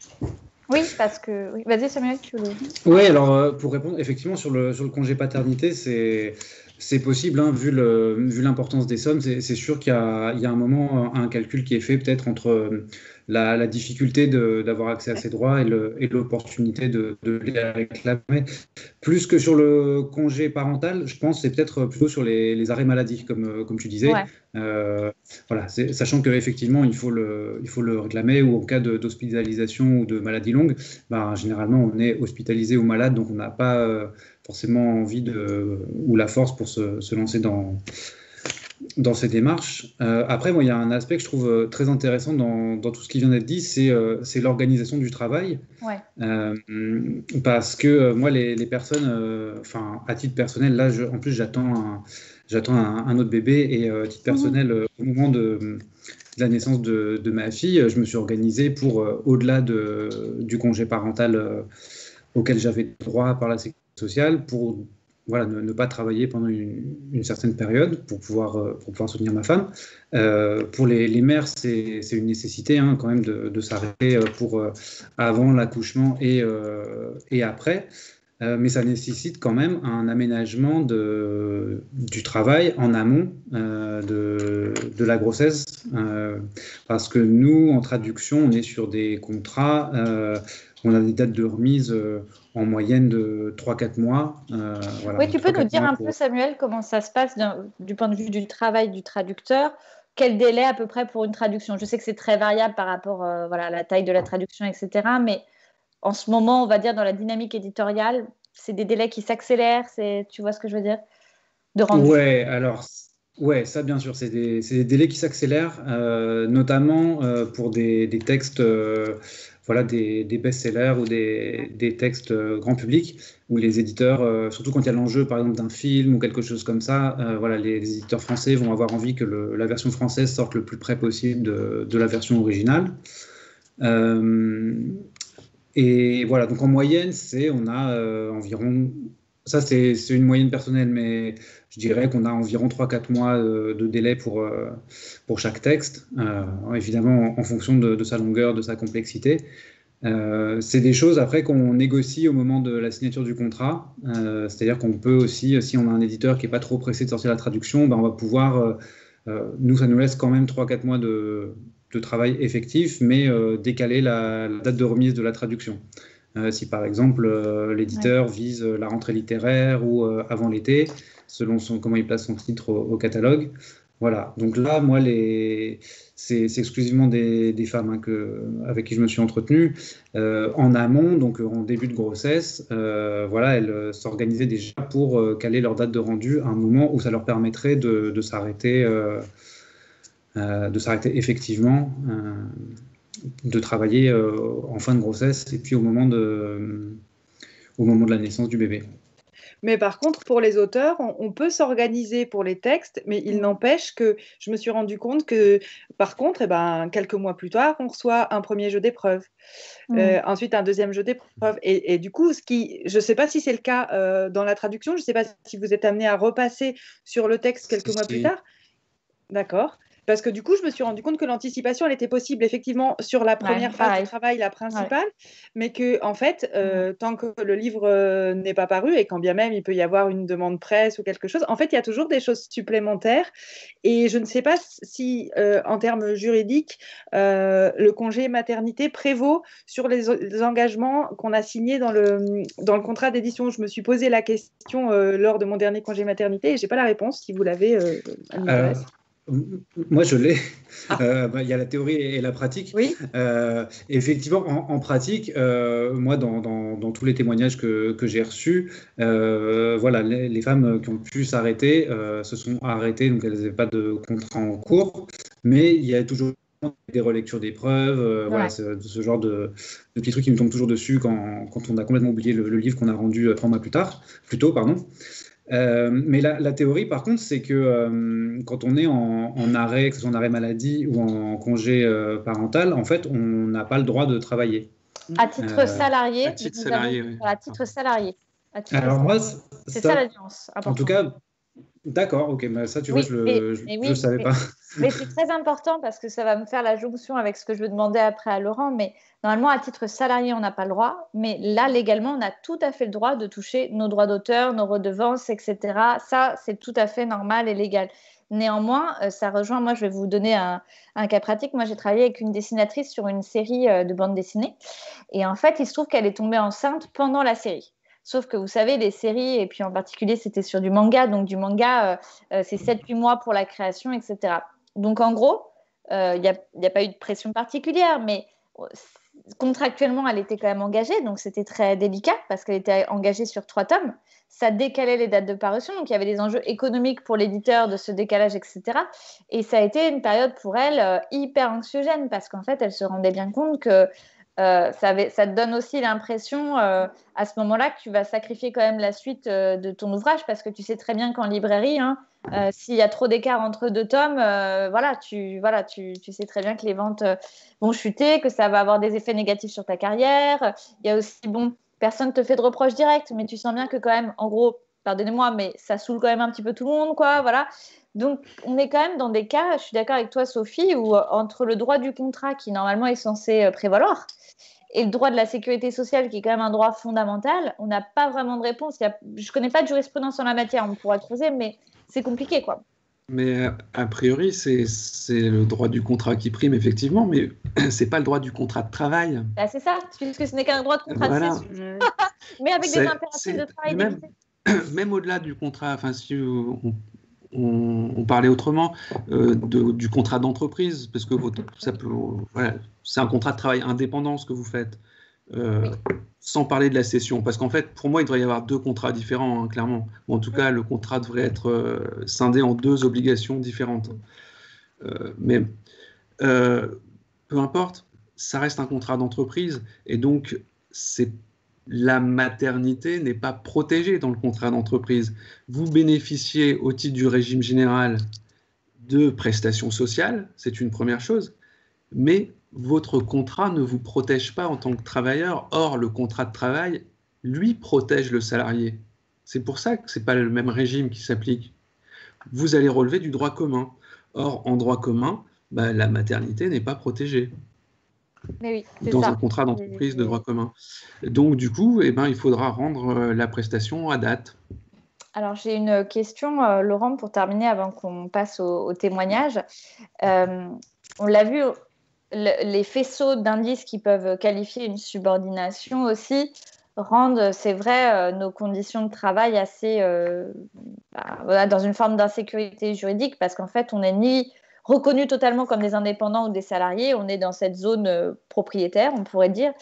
Oui, parce que... Oui. Vas-y, Samuel, tu voulais... Oui, alors pour répondre, effectivement, sur le congé paternité, c'est possible, hein, vu l'importance des sommes. C'est sûr qu'il y a un moment, un calcul qui est fait peut-être entre la difficulté d'avoir accès à ces droits et l'opportunité de les réclamer. Plus que sur le congé parental, je pense que c'est peut-être plutôt sur les arrêts maladie, comme tu disais. Ouais. Voilà, sachant qu'effectivement, il faut le réclamer, ou en cas d'hospitalisation ou de maladie longue, généralement, on est hospitalisé ou malade, donc on n'a pas forcément envie ou la force pour se lancer dans ces démarches. Après, moi, il y a un aspect que je trouve très intéressant dans tout ce qui vient d'être dit, c'est l'organisation du travail. Ouais. Parce que moi, les personnes, à titre personnel, là, en plus, j'attends un autre bébé, et à titre personnel, au moment de la naissance de ma fille, je me suis organisé pour, au-delà du congé parental auquel j'avais droit par la sécurité sociale, pour ne pas travailler pendant une certaine période pour pouvoir soutenir ma femme. Pour les mères, c'est une nécessité, hein, quand même de s'arrêter pour avant l'accouchement et après. Mais ça nécessite quand même un aménagement du travail en amont de la grossesse, parce que nous, en traduction, on est sur des contrats, on a des dates de remise en moyenne de 3-4 mois. Voilà, oui, tu peux nous dire un peu, Samuel, comment ça se passe du point de vue du travail du traducteur? Quel délai à peu près pour une traduction? Je sais que c'est très variable par rapport à la taille de la traduction, etc. Mais en ce moment, on va dire dans la dynamique éditoriale, c'est des délais qui s'accélèrent, tu vois ce que je veux dire? Ouais, alors, ouais, ça bien sûr, c'est des délais qui s'accélèrent, notamment pour des textes, des best-sellers ou des textes grand public, où les éditeurs, surtout quand il y a l'enjeu par exemple d'un film ou quelque chose comme ça, les éditeurs français vont avoir envie que la version française sorte le plus près possible de la version originale. Et voilà, donc en moyenne, on a environ ça c'est une moyenne personnelle, mais je dirais qu'on a environ 3-4 mois de délai pour chaque texte, évidemment en fonction de sa longueur, de sa complexité. C'est des choses après qu'on négocie au moment de la signature du contrat, c'est-à-dire qu'on peut aussi, si on a un éditeur qui n'est pas trop pressé de sortir la traduction, ben on va pouvoir, nous ça nous laisse quand même 3-4 mois de travail effectif, mais décaler la date de remise de la traduction. Si par exemple l'éditeur vise la rentrée littéraire ou avant l'été, selon comment il place son titre au catalogue. Voilà, donc là, moi, c'est exclusivement des femmes avec qui je me suis entretenu. En amont, donc en début de grossesse, voilà, elles s'organisaient déjà pour caler leur date de rendu à un moment où ça leur permettrait de s'arrêter effectivement, de travailler en fin de grossesse et puis au moment de la naissance du bébé. Mais par contre, pour les auteurs, on peut s'organiser pour les textes, mais il n'empêche que je me suis rendu compte que, par contre, quelques mois plus tard, on reçoit un premier jeu d'épreuve, ensuite un deuxième jeu d'épreuve. Et du coup, je ne sais pas si c'est le cas dans la traduction, je ne sais pas si vous êtes amené à repasser sur le texte quelques mois plus tard. D'accord. Parce que du coup, je me suis rendu compte que l'anticipation, elle était possible effectivement sur la première phase du travail, la principale, mais que en fait, tant que le livre n'est pas paru et quand bien même il peut y avoir une demande presse ou quelque chose, en fait, il y a toujours des choses supplémentaires. Et je ne sais pas si, en termes juridiques, le congé maternité prévaut sur les engagements qu'on a signés dans le contrat d'édition. Je me suis posé la question lors de mon dernier congé maternité et je n'ai pas la réponse. Si vous l'avez, elle m'intéresse. Moi, je l'ai. Il y a la théorie et la pratique. Oui. Effectivement, en pratique, moi, dans tous les témoignages que j'ai reçus, voilà, les femmes qui ont pu s'arrêter se sont arrêtées, donc elles n'avaient pas de contrat en cours, mais il y a toujours des relectures d'épreuves, voilà, ce genre de petits trucs qui nous tombent toujours dessus quand on a complètement oublié le livre qu'on a rendu 3 mois plus tôt, pardon. Mais la théorie, par contre, c'est que quand on est en arrêt, que ce soit en arrêt maladie ou en congé parental, en fait, on n'a pas le droit de travailler. À titre salarié. À titre salarié, oui. À titre salarié. Alors moi, c'est ça la nuance. En tout cas, d'accord, ok, mais ça, tu vois, je ne savais pas. Mais c'est très important parce que ça va me faire la jonction avec ce que je veux demander après à Laurent. Mais normalement, à titre salarié, on n'a pas le droit. Mais là, légalement, on a tout à fait le droit de toucher nos droits d'auteur, nos redevances, etc. Ça, c'est tout à fait normal et légal. Néanmoins, ça rejoint, moi, je vais vous donner un cas pratique. Moi, j'ai travaillé avec une dessinatrice sur une série de bande dessinée. Et en fait, il se trouve qu'elle est tombée enceinte pendant la série. Sauf que vous savez, les séries, et puis en particulier, c'était sur du manga. Donc, du manga, c'est 7-8 mois pour la création, etc. Donc, en gros, il n'y a pas eu de pression particulière, mais contractuellement, elle était quand même engagée. Donc, c'était très délicat parce qu'elle était engagée sur 3 tomes. Ça décalait les dates de parution. Donc, il y avait des enjeux économiques pour l'éditeur de ce décalage, etc. Et ça a été une période pour elle hyper anxiogène parce qu'en fait, elle se rendait bien compte que ça te donne aussi l'impression à ce moment-là que tu vas sacrifier quand même la suite de ton ouvrage parce que tu sais très bien qu'en librairie, s'il y a trop d'écart entre 2 tomes, tu sais très bien que les ventes vont chuter, que ça va avoir des effets négatifs sur ta carrière. Il y a aussi, personne ne te fait de reproche direct, mais tu sens bien que quand même, en gros, pardonnez-moi, mais ça saoule quand même un petit peu tout le monde, quoi, voilà. Donc, on est quand même dans des cas, je suis d'accord avec toi, Sophie, où entre le droit du contrat qui, normalement, est censé prévaloir et le droit de la sécurité sociale, qui est quand même un droit fondamental, on n'a pas vraiment de réponse. Je ne connais pas de jurisprudence en la matière, on pourra creuser, mais c'est compliqué, quoi. Mais a priori, c'est le droit du contrat qui prime, effectivement, mais c'est pas le droit du contrat de travail. Bah, c'est ça, puisque ce n'est qu'un droit de contrat de cession. Mais avec des impératifs de travail. Même au-delà du contrat, enfin, si on parlait autrement du contrat d'entreprise, parce que c'est un contrat de travail indépendant ce que vous faites, sans parler de la cession. Parce qu'en fait, pour moi, il devrait y avoir 2 contrats différents, clairement. Ou en tout cas, le contrat devrait être scindé en 2 obligations différentes. Mais peu importe, ça reste un contrat d'entreprise. Et donc, la maternité n'est pas protégée dans le contrat d'entreprise. Vous bénéficiez au titre du régime général de prestations sociales, c'est une première chose, mais votre contrat ne vous protège pas en tant que travailleur. Or, le contrat de travail, lui, protège le salarié. C'est pour ça que ce n'est pas le même régime qui s'applique. Vous allez relever du droit commun. Or, en droit commun, la maternité n'est pas protégée. Mais oui, c'est dans ça. un contrat d'entreprise de droit commun. Donc, du coup, il faudra rendre la prestation à date. Alors, j'ai une question, Laurent, pour terminer, avant qu'on passe au témoignage. On l'a vu, les faisceaux d'indices qui peuvent qualifier une subordination aussi rendent, c'est vrai, nos conditions de travail assez dans une forme d'insécurité juridique, parce qu'en fait, on n'est ni reconnus totalement comme des indépendants ou des salariés, on est dans cette zone propriétaire, on pourrait dire.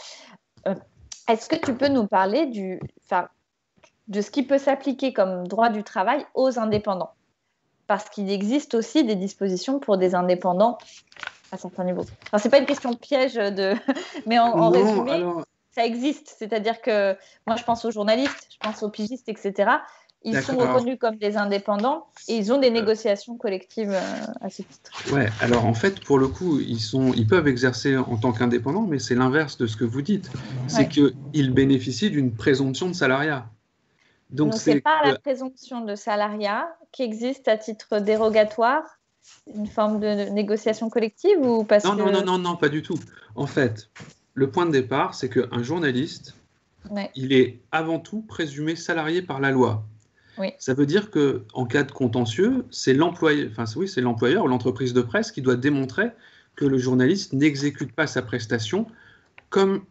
Est-ce que tu peux nous parler de ce qui peut s'appliquer comme droit du travail aux indépendants? Parce qu'il existe aussi des dispositions pour des indépendants à certains niveaux. Alors, ce n'est pas une question piège, mais en résumé, ça existe. C'est-à-dire que moi, je pense aux journalistes, je pense aux pigistes, etc. Ils sont reconnus comme des indépendants et ils ont des négociations collectives à ce titre. Ouais, alors en fait, pour le coup, ils peuvent exercer en tant qu'indépendants, mais c'est l'inverse de ce que vous dites. C'est qu'ils bénéficient d'une présomption de salariat. Donc ce n'est pas la présomption de salariat qui existe à titre dérogatoire, une forme de négociation collective ou parce non, pas du tout. En fait, le point de départ, c'est qu'un journaliste, il est avant tout présumé salarié par la loi. Oui. Ça veut dire qu'en cas de contentieux, c'est l'employeur ou l'entreprise de presse qui doit démontrer que le journaliste n'exécute pas sa prestation comme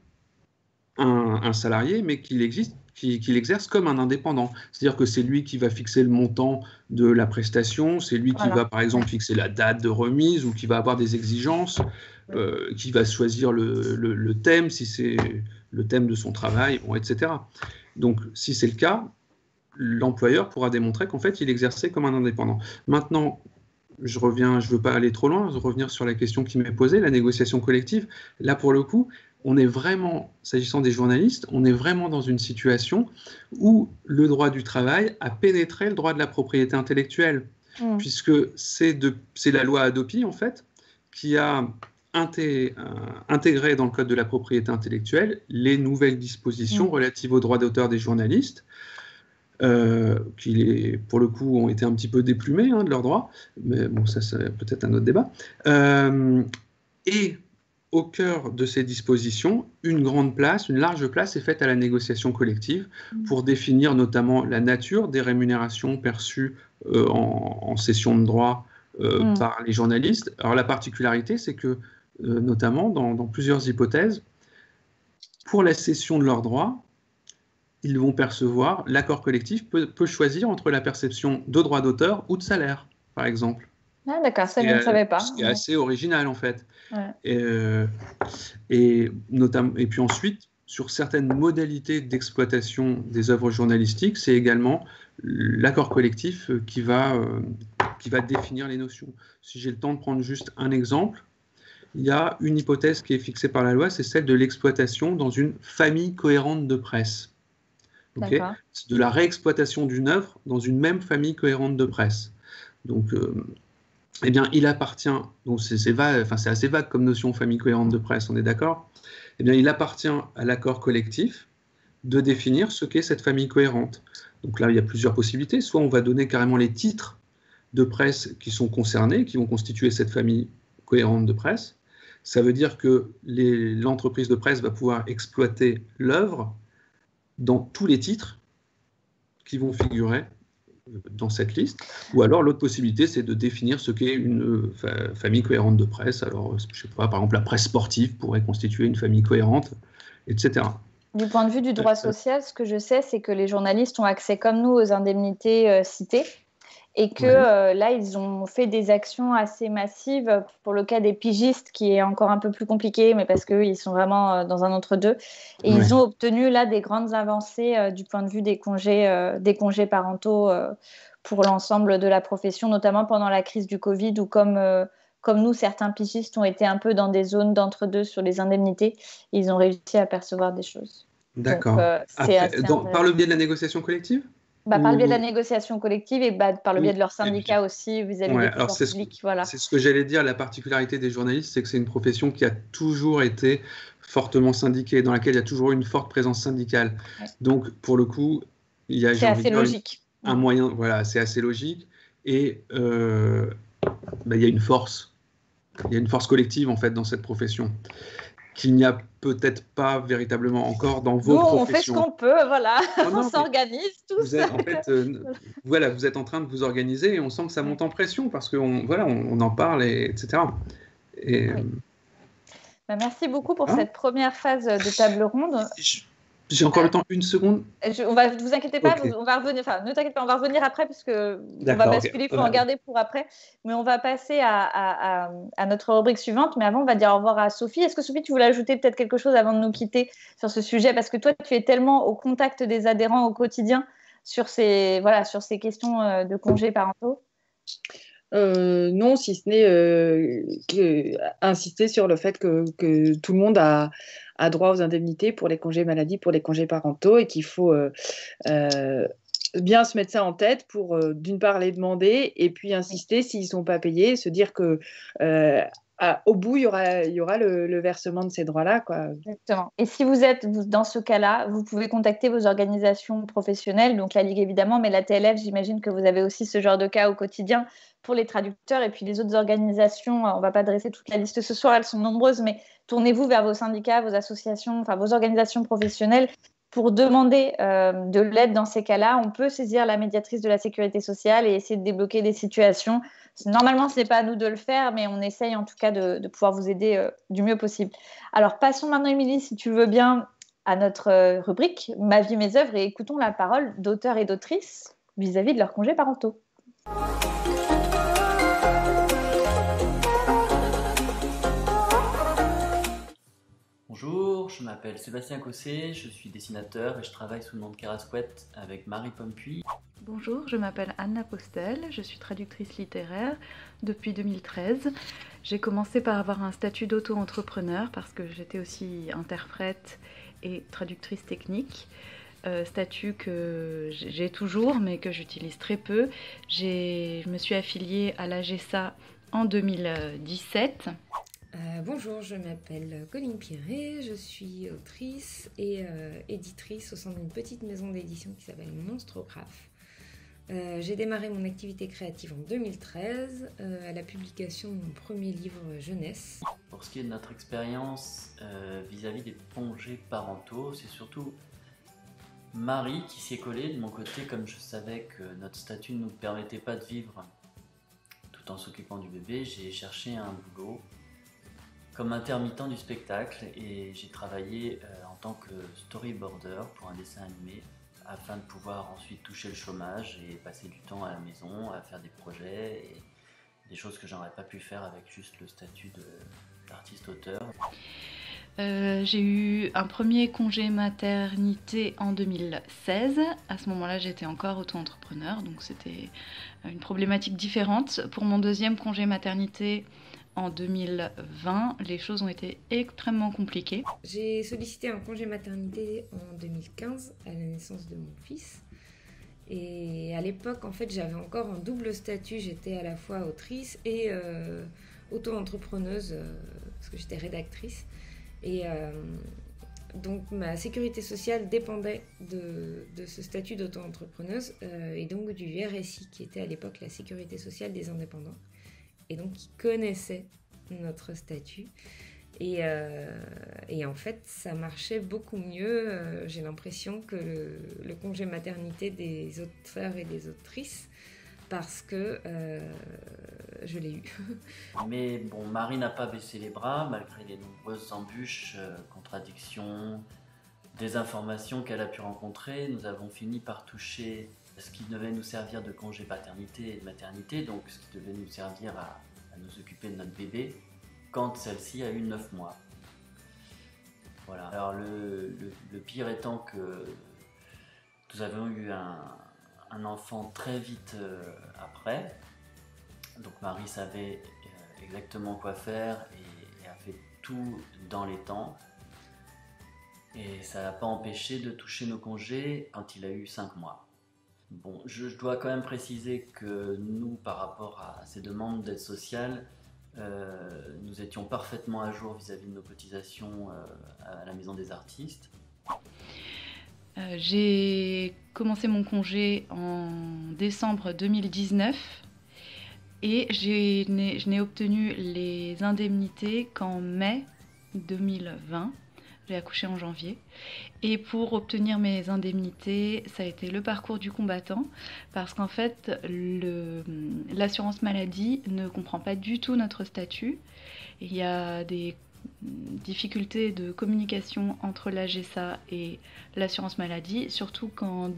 un salarié, mais qu'il exerce comme un indépendant. C'est-à-dire que c'est lui qui va fixer le montant de la prestation, c'est lui qui va, par exemple, fixer la date de remise ou qui va avoir des exigences, qui va choisir le thème, si c'est le thème de son travail, etc. Donc, si c'est le cas, l'employeur pourra démontrer qu'en fait, il exerçait comme un indépendant. Maintenant, je ne veux pas aller trop loin, revenir sur la question qui m'est posée, la négociation collective. Là, pour le coup, on est vraiment, s'agissant des journalistes, on est vraiment dans une situation où le droit du travail a pénétré le droit de la propriété intellectuelle, puisque c'est la loi Hadopi, en fait, qui a intégré dans le Code de la propriété intellectuelle les nouvelles dispositions relatives aux droits d'auteur des journalistes, qui, pour le coup, ont été un petit peu déplumés de leurs droits, mais bon, ça c'est peut-être un autre débat. Et au cœur de ces dispositions, une large place est faite à la négociation collective pour définir notamment la nature des rémunérations perçues en cession de droit par les journalistes. Alors la particularité, c'est que, notamment dans plusieurs hypothèses, pour la cession de leurs droits, ils vont percevoir, l'accord collectif peut choisir entre la perception de droits d'auteur ou de salaire, par exemple. Ah, d'accord, ça je ne savais pas. Ce qui est assez original en fait. Ouais. Et puis ensuite, sur certaines modalités d'exploitation des œuvres journalistiques, c'est également l'accord collectif qui va définir les notions. Si j'ai le temps de prendre juste un exemple, il y a une hypothèse qui est fixée par la loi, c'est celle de l'exploitation dans une famille cohérente de presse. Okay, c'est de la réexploitation d'une œuvre dans une même famille cohérente de presse. Donc, eh bien, il appartient, donc c'est assez vague comme notion famille cohérente de presse, on est d'accord? Eh bien, il appartient à l'accord collectif de définir ce qu'est cette famille cohérente. Donc là, il y a plusieurs possibilités. Soit on va donner carrément les titres de presse qui sont concernés, qui vont constituer cette famille cohérente de presse. Ça veut dire que l'entreprise de presse va pouvoir exploiter l'œuvre dans tous les titres qui vont figurer dans cette liste. Ou alors, l'autre possibilité, c'est de définir ce qu'est une famille cohérente de presse. Alors, je ne sais pas, par exemple, la presse sportive pourrait constituer une famille cohérente, etc. Du point de vue du droit social, ce que je sais, c'est que les journalistes ont accès, comme nous, aux indemnités citées. Et que là, ils ont fait des actions assez massives pour le cas des pigistes, qui est encore un peu plus compliqué, mais parce qu'eux, ils sont vraiment dans un entre-deux. Et ils ont obtenu là des grandes avancées du point de vue des congés parentaux pour l'ensemble de la profession, notamment pendant la crise du Covid, où comme nous, certains pigistes ont été un peu dans des zones d'entre-deux sur les indemnités, et ils ont réussi à percevoir des choses. D'accord. Par le biais de la négociation collective ? Par le biais de la négociation collective et par le biais de leur syndicat aussi vis-à-vis des pouvoirs publics. Voilà. C'est ce que j'allais dire, la particularité des journalistes, c'est que c'est une profession qui a toujours été fortement syndiquée, dans laquelle il y a toujours eu une forte présence syndicale. Ouais. Donc, pour le coup, Il y a, C'est assez logique. Un moyen, voilà, c'est assez logique. Et il y a une force. Il y a une force collective, en fait, dans cette profession, qu'il n'y a peut-être pas véritablement encore dans vos professions. On fait ce qu'on peut, voilà. On s'organise tous. Vous êtes, en fait, voilà, vous êtes en train de vous organiser et on sent que ça monte en pression parce qu'on on en parle, etc. Et, oui. Merci beaucoup pour cette première phase de table ronde. J'ai encore le temps, une seconde. Vous inquiétez pas, on va revenir. Enfin, ne t'inquiète pas, on va revenir après parce que on va basculer. Il faut en garder pour après. Mais on va passer à notre rubrique suivante. Mais avant, on va dire au revoir à Sophie. Est-ce que Sophie, tu voulais ajouter peut-être quelque chose avant de nous quitter sur ce sujet? Parce que toi, tu es tellement au contact des adhérents au quotidien sur ces questions de congés parentaux. Non, si ce n'est insister sur le fait que tout le monde a droit aux indemnités pour les congés maladie, pour les congés parentaux, et qu'il faut bien se mettre ça en tête pour, d'une part, les demander, et puis insister s'ils ne sont pas payés, se dire que au bout, il y aura le versement de ces droits-là, quoi. Exactement. Et si vous êtes dans ce cas-là, vous pouvez contacter vos organisations professionnelles, donc la Ligue évidemment, mais la TLF, j'imagine que vous avez aussi ce genre de cas au quotidien pour les traducteurs et puis les autres organisations. On ne va pas dresser toute la liste ce soir, elles sont nombreuses, mais tournez-vous vers vos syndicats, vos associations, enfin vos organisations professionnelles pour demander de l'aide dans ces cas-là. On peut saisir la médiatrice de la sécurité sociale et essayer de débloquer des situations. Normalement, ce n'est pas à nous de le faire, mais on essaye en tout cas de pouvoir vous aider du mieux possible. Alors, passons maintenant, Émilie, si tu veux bien, à notre rubrique « Ma vie, mes œuvres » et écoutons la parole d'auteurs et d'autrices vis-à-vis de leurs congés parentaux. Bonjour, je m'appelle Sébastien Cossé, je suis dessinateur et je travaille sous le nom de Carasquette avec Marie Pompuy. Bonjour, je m'appelle Anna Postel, je suis traductrice littéraire depuis 2013. J'ai commencé par avoir un statut d'auto-entrepreneur parce que j'étais aussi interprète et traductrice technique. Statut que j'ai toujours mais que j'utilise très peu. Je me suis affiliée à l'AGESA en 2017. Bonjour, je m'appelle Colline Piré, je suis autrice et éditrice au sein d'une petite maison d'édition qui s'appelle Monstrographe. J'ai démarré mon activité créative en 2013 à la publication de mon premier livre jeunesse. Pour ce qui est de notre expérience vis-à-vis des congés parentaux, c'est surtout Marie qui s'y est collée. De mon côté, comme je savais que notre statut ne nous permettait pas de vivre tout en s'occupant du bébé, j'ai cherché un boulot comme intermittent du spectacle et j'ai travaillé en tant que storyboarder pour un dessin animé afin de pouvoir ensuite toucher le chômage et passer du temps à la maison à faire des projets et des choses que j'aurais pas pu faire avec juste le statut d'artiste-auteur. J'ai eu un premier congé maternité en 2016. À ce moment-là, j'étais encore auto-entrepreneur, donc c'était une problématique différente. Pour mon deuxième congé maternité, en 2020, les choses ont été extrêmement compliquées. J'ai sollicité un congé maternité en 2015 à la naissance de mon fils. Et à l'époque, en fait, j'avais encore un double statut. J'étais à la fois autrice et auto-entrepreneuse parce que j'étais rédactrice. Et donc ma sécurité sociale dépendait de ce statut d'auto-entrepreneuse et donc du RSI qui était à l'époque la sécurité sociale des indépendants. Et donc qui connaissait notre statut. Et en fait, ça marchait beaucoup mieux. J'ai l'impression que le congé maternité des auteurs et des autrices, parce que je l'ai eu. Mais bon, Marie n'a pas baissé les bras, malgré les nombreuses embûches, contradictions, désinformations qu'elle a pu rencontrer. Nous avons fini par toucher ce qui devait nous servir de congé paternité et de maternité, donc ce qui devait nous servir à nous occuper de notre bébé, quand celle-ci a eu 9 mois. Voilà. Alors le pire étant que nous avons eu un enfant très vite après, donc Marie savait exactement quoi faire et a fait tout dans les temps. Et ça n'a pas empêché de toucher nos congés quand il a eu 5 mois. Bon, je dois quand même préciser que nous, par rapport à ces demandes d'aide sociale, nous étions parfaitement à jour vis-à-vis de nos cotisations à la Maison des artistes. J'ai commencé mon congé en décembre 2019 et je n'ai obtenu les indemnités qu'en mai 2020. J'ai accouché en janvier. Et pour obtenir mes indemnités, ça a été le parcours du combattant, parce qu'en fait, l'assurance maladie ne comprend pas du tout notre statut. Il y a des difficultés de communication entre l'AGESA et l'assurance maladie, surtout quand,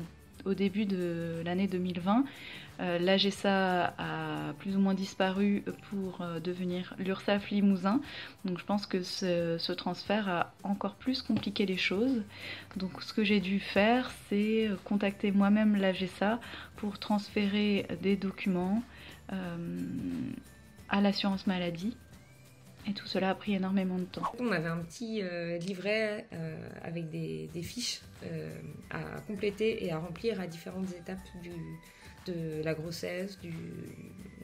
au début de l'année 2020, l'AGESA a plus ou moins disparu pour devenir l'URSSAF Limousin. Donc je pense que ce transfert a encore plus compliqué les choses. Donc ce que j'ai dû faire, c'est contacter moi-même l'AGESA pour transférer des documents à l'assurance maladie. Et tout cela a pris énormément de temps. On avait un petit livret avec des fiches à compléter et à remplir à différentes étapes de la grossesse,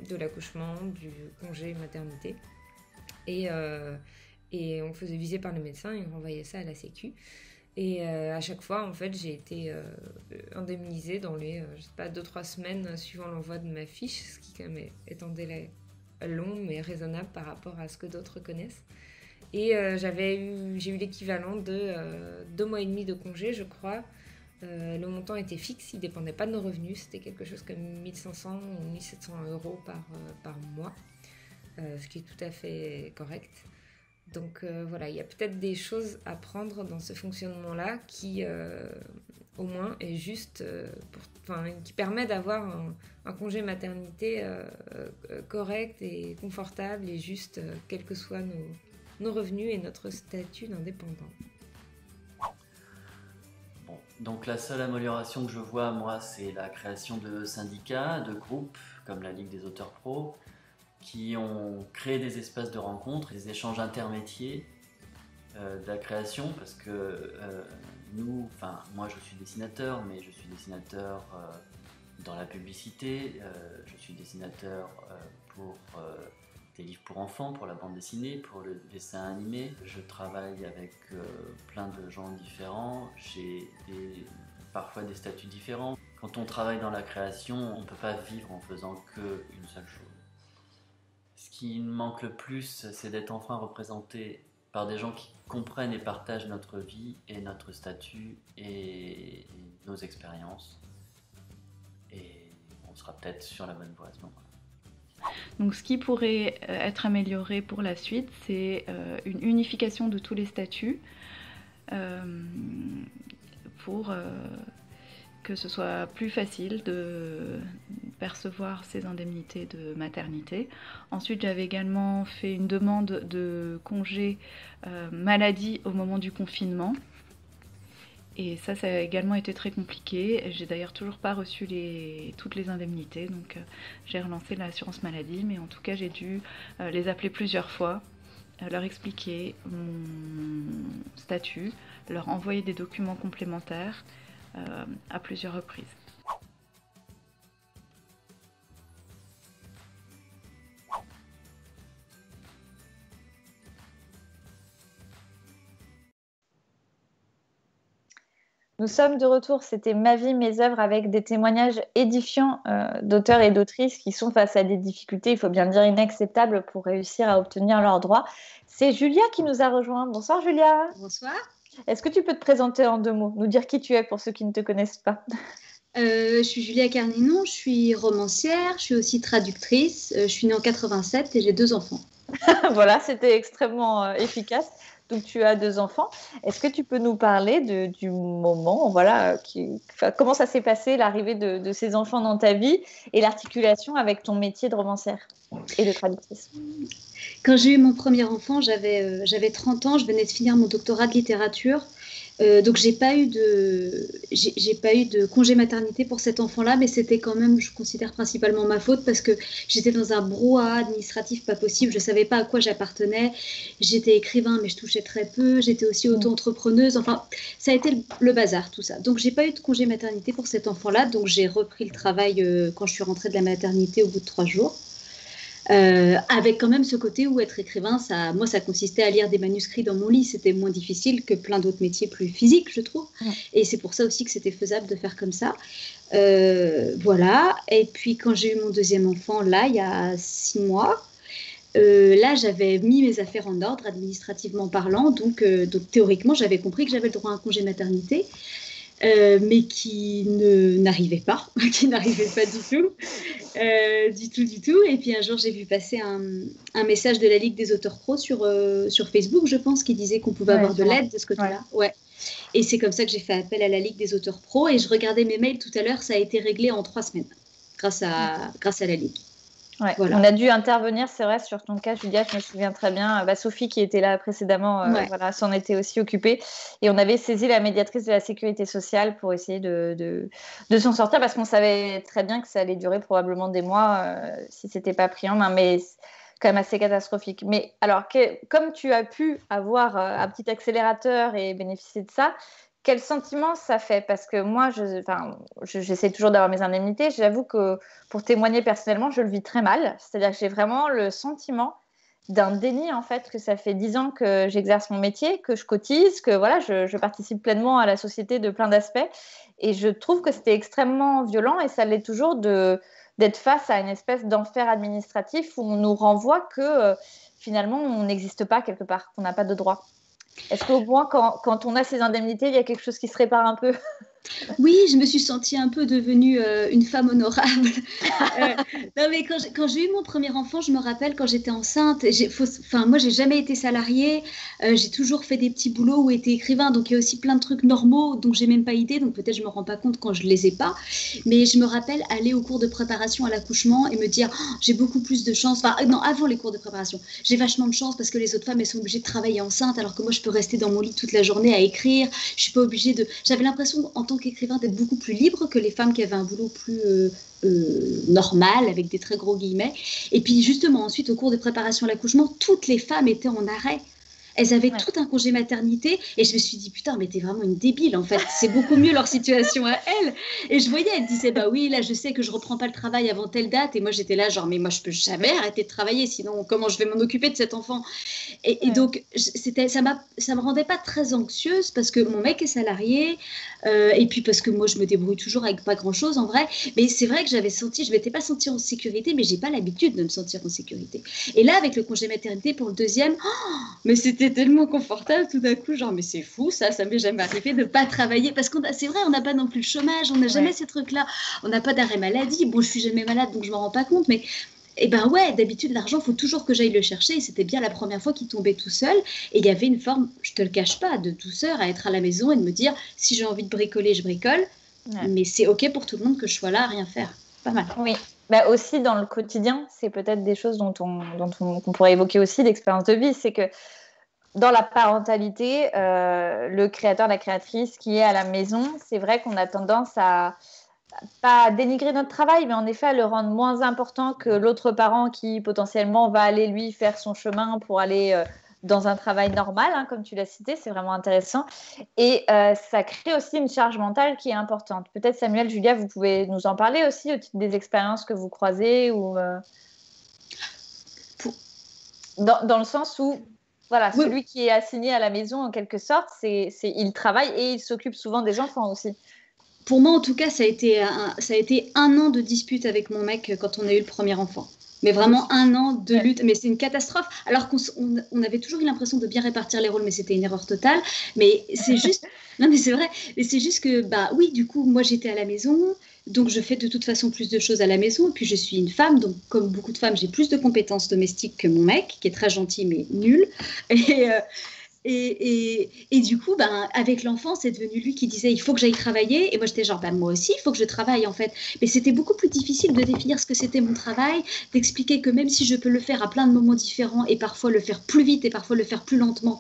de l'accouchement, du congé maternité. Et on faisait viser par le médecin et on renvoyait ça à la Sécu. Et à chaque fois, en fait, j'ai été indemnisée dans les, 2-3 semaines suivant l'envoi de ma fiche, ce qui quand même est un délai long mais raisonnable par rapport à ce que d'autres connaissent. Et j'ai eu l'équivalent de 2 mois et demi de congé, je crois. Le montant était fixe, il ne dépendait pas de nos revenus, c'était quelque chose comme 1500 ou 1700 euros par mois, ce qui est tout à fait correct. Donc voilà, il y a peut-être des choses à prendre dans ce fonctionnement-là qui, au moins, est juste, qui permet d'avoir un congé maternité correct et confortable et juste, quels que soient nos revenus et notre statut d'indépendant. Bon, donc la seule amélioration que je vois, moi, c'est la création de syndicats, de groupes, comme la Ligue des auteurs pros, qui ont créé des espaces de rencontre, des échanges intermétiers de la création, parce que moi je suis dessinateur, mais je suis dessinateur dans la publicité, je suis dessinateur pour des livres pour enfants, pour la bande dessinée, pour le dessin animé. Je travaille avec plein de gens différents, j'ai parfois des statuts différents. Quand on travaille dans la création, on ne peut pas vivre en faisant qu'une seule chose. Ce qui me manque le plus, c'est d'être enfin représenté par des gens qui comprennent et partagent notre vie et notre statut et nos expériences. Et on sera peut-être sur la bonne voie à ce moment-là. Donc ce qui pourrait être amélioré pour la suite, c'est une unification de tous les statuts pour que ce soit plus facile de percevoir ces indemnités de maternité. Ensuite, j'avais également fait une demande de congé maladie au moment du confinement. Et ça a également été très compliqué. J'ai d'ailleurs toujours pas reçu toutes les indemnités, donc j'ai relancé l'assurance maladie, mais en tout cas j'ai dû les appeler plusieurs fois, leur expliquer mon statut, leur envoyer des documents complémentaires à plusieurs reprises. Nous sommes de retour, c'était Ma vie, mes œuvres, avec des témoignages édifiants d'auteurs et d'autrices qui sont face à des difficultés, il faut bien le dire, inacceptables pour réussir à obtenir leurs droits. C'est Julia qui nous a rejoint. Bonsoir Julia. Bonsoir. Est-ce que tu peux te présenter en 2 mots, nous dire qui tu es pour ceux qui ne te connaissent pas? Je suis Julia Carninon, je suis romancière, je suis aussi traductrice, je suis née en 87 et j'ai 2 enfants. Voilà, c'était extrêmement efficace. Donc tu as 2 enfants. Est-ce que tu peux nous parler du moment, voilà, comment ça s'est passé, l'arrivée de ces enfants dans ta vie et l'articulation avec ton métier de romancière et de traductrice? Quand j'ai eu mon premier enfant, j'avais 30 ans, je venais de finir mon doctorat de littérature. Donc j'ai pas eu de congé maternité pour cet enfant-là, mais c'était quand même, je considère principalement ma faute parce que j'étais dans un brouhaha administratif pas possible, je savais pas à quoi j'appartenais, j'étais écrivain mais je touchais très peu, j'étais aussi auto-entrepreneuse, enfin ça a été le bazar tout ça. Donc j'ai pas eu de congé maternité pour cet enfant-là, donc j'ai repris le travail quand je suis rentrée de la maternité au bout de 3 jours. Avec quand même ce côté où être écrivain, moi, ça consistait à lire des manuscrits dans mon lit. C'était moins difficile que plein d'autres métiers plus physiques, je trouve. Et c'est pour ça aussi que c'était faisable de faire comme ça. Voilà. Et puis, quand j'ai eu mon deuxième enfant, là, il y a 6 mois, là, j'avais mis mes affaires en ordre, administrativement parlant. Donc théoriquement, j'avais compris que j'avais le droit à un congé maternité. Mais qui n'arrivait pas, du tout. Et puis un jour, j'ai vu passer un message de la Ligue des auteurs pros sur Facebook, je pense, qui disait qu'on pouvait avoir de l'aide de ce côté-là. Ouais. Et c'est comme ça que j'ai fait appel à la Ligue des auteurs pros. Et je regardais mes mails tout à l'heure, ça a été réglé en 3 semaines, grâce à la Ligue. Ouais, voilà. On a dû intervenir, c'est vrai, sur ton cas, Julia, je me souviens très bien. Sophie, qui était là précédemment, voilà, s'en était aussi occupée. Et on avait saisi la médiatrice de la sécurité sociale pour essayer de s'en sortir, parce qu'on savait très bien que ça allait durer probablement des mois si ce n'était pas pris en main. Mais c'est quand même assez catastrophique. Mais alors, comme tu as pu avoir un petit accélérateur et bénéficier de ça, quel sentiment ça fait? Parce que moi, j'essaie toujours d'avoir mes indemnités. J'avoue que pour témoigner personnellement, je le vis très mal. C'est-à-dire que j'ai vraiment le sentiment d'un déni, en fait, que ça fait 10 ans que j'exerce mon métier, que je cotise, que voilà, je participe pleinement à la société de plein d'aspects. Et je trouve que c'était extrêmement violent, et ça l'est toujours, d'être face à une espèce d'enfer administratif où on nous renvoie que finalement, on n'existe pas quelque part, qu'on n'a pas de droit. Est-ce qu'au moins, quand on a ces indemnités, il y a quelque chose qui se répare un peu? Oui, je me suis sentie un peu devenue une femme honorable. Non, mais quand j'ai eu mon premier enfant, je me rappelle quand j'étais enceinte, moi, j'ai jamais été salariée, j'ai toujours fait des petits boulots ou été écrivain, donc il y a aussi plein de trucs normaux dont j'ai même pas idée, donc peut-être je me rends pas compte quand je les ai pas. Mais je me rappelle aller au cours de préparation à l'accouchement et me dire j'ai beaucoup plus de chance. Non, avant les cours de préparation, j'ai vachement de chance parce que les autres femmes, elles sont obligées de travailler enceinte, alors que moi, je peux rester dans mon lit toute la journée à écrire. Je suis pas obligée de. J'avais l'impression en tant qu'écrivain d'être beaucoup plus libre que les femmes qui avaient un boulot plus normal, avec des très gros guillemets. Et puis justement, ensuite, au cours de préparation à l'accouchement, toutes les femmes étaient en arrêt. Elles avaient tout un congé maternité et je me suis dit putain, mais t'es vraiment une débile en fait, c'est beaucoup mieux leur situation à elles. Et je voyais, elles disaient bah oui, là je sais que je reprends pas le travail avant telle date, et moi j'étais là genre mais moi je peux jamais arrêter de travailler, sinon comment je vais m'en occuper de cet enfant? Et donc ça me rendait pas très anxieuse parce que mon mec est salarié et puis parce que moi je me débrouille toujours avec pas grand chose en vrai, mais c'est vrai que je m'étais pas sentie en sécurité, mais j'ai pas l'habitude de me sentir en sécurité. Et là avec le congé maternité pour le deuxième, mais c'était tellement confortable tout d'un coup, genre mais c'est fou, ça m'est jamais arrivé de pas travailler, parce que c'est vrai, on n'a pas non plus le chômage, on n'a jamais ces trucs là, on n'a pas d'arrêt maladie, bon je suis jamais malade donc je m'en rends pas compte, mais d'habitude l'argent faut toujours que j'aille le chercher, et c'était bien la première fois qu'il tombait tout seul, et il y avait une forme, je te le cache pas, de douceur à être à la maison et de me dire si j'ai envie de bricoler je bricole, mais c'est ok pour tout le monde que je sois là à rien faire, pas mal. Oui. Aussi dans le quotidien, c'est peut-être des choses qu'on pourrait évoquer aussi d'expérience de vie, c'est que dans la parentalité, le créateur, la créatrice qui est à la maison, c'est vrai qu'on a tendance à pas dénigrer notre travail, mais en effet à le rendre moins important que l'autre parent qui potentiellement va aller lui faire son chemin pour aller dans un travail normal, hein, comme tu l'as cité, c'est vraiment intéressant. Et ça crée aussi une charge mentale qui est importante. Peut-être Samuel, Julia, vous pouvez nous en parler aussi au titre des expériences que vous croisez ou dans le sens où voilà, celui qui est assigné à la maison, en quelque sorte, il travaille et il s'occupe souvent des enfants aussi. Pour moi, en tout cas, ça a été 1 an de dispute avec mon mec quand on a eu le premier enfant. Mais vraiment 1 an de lutte, mais c'est une catastrophe. Alors qu'on avait toujours eu l'impression de bien répartir les rôles, mais c'était une erreur totale. Mais c'est juste, non mais c'est vrai, mais c'est juste que, oui, du coup, moi j'étais à la maison, donc je fais de toute façon plus de choses à la maison, et puis je suis une femme, donc comme beaucoup de femmes, j'ai plus de compétences domestiques que mon mec, qui est très gentil mais nul. Et du coup, avec l'enfant, c'est devenu lui qui disait il faut que j'aille travailler. Et moi, j'étais genre moi aussi, il faut que je travaille en fait. Mais c'était beaucoup plus difficile de définir ce que c'était mon travail, d'expliquer que même si je peux le faire à plein de moments différents et parfois le faire plus vite et parfois le faire plus lentement,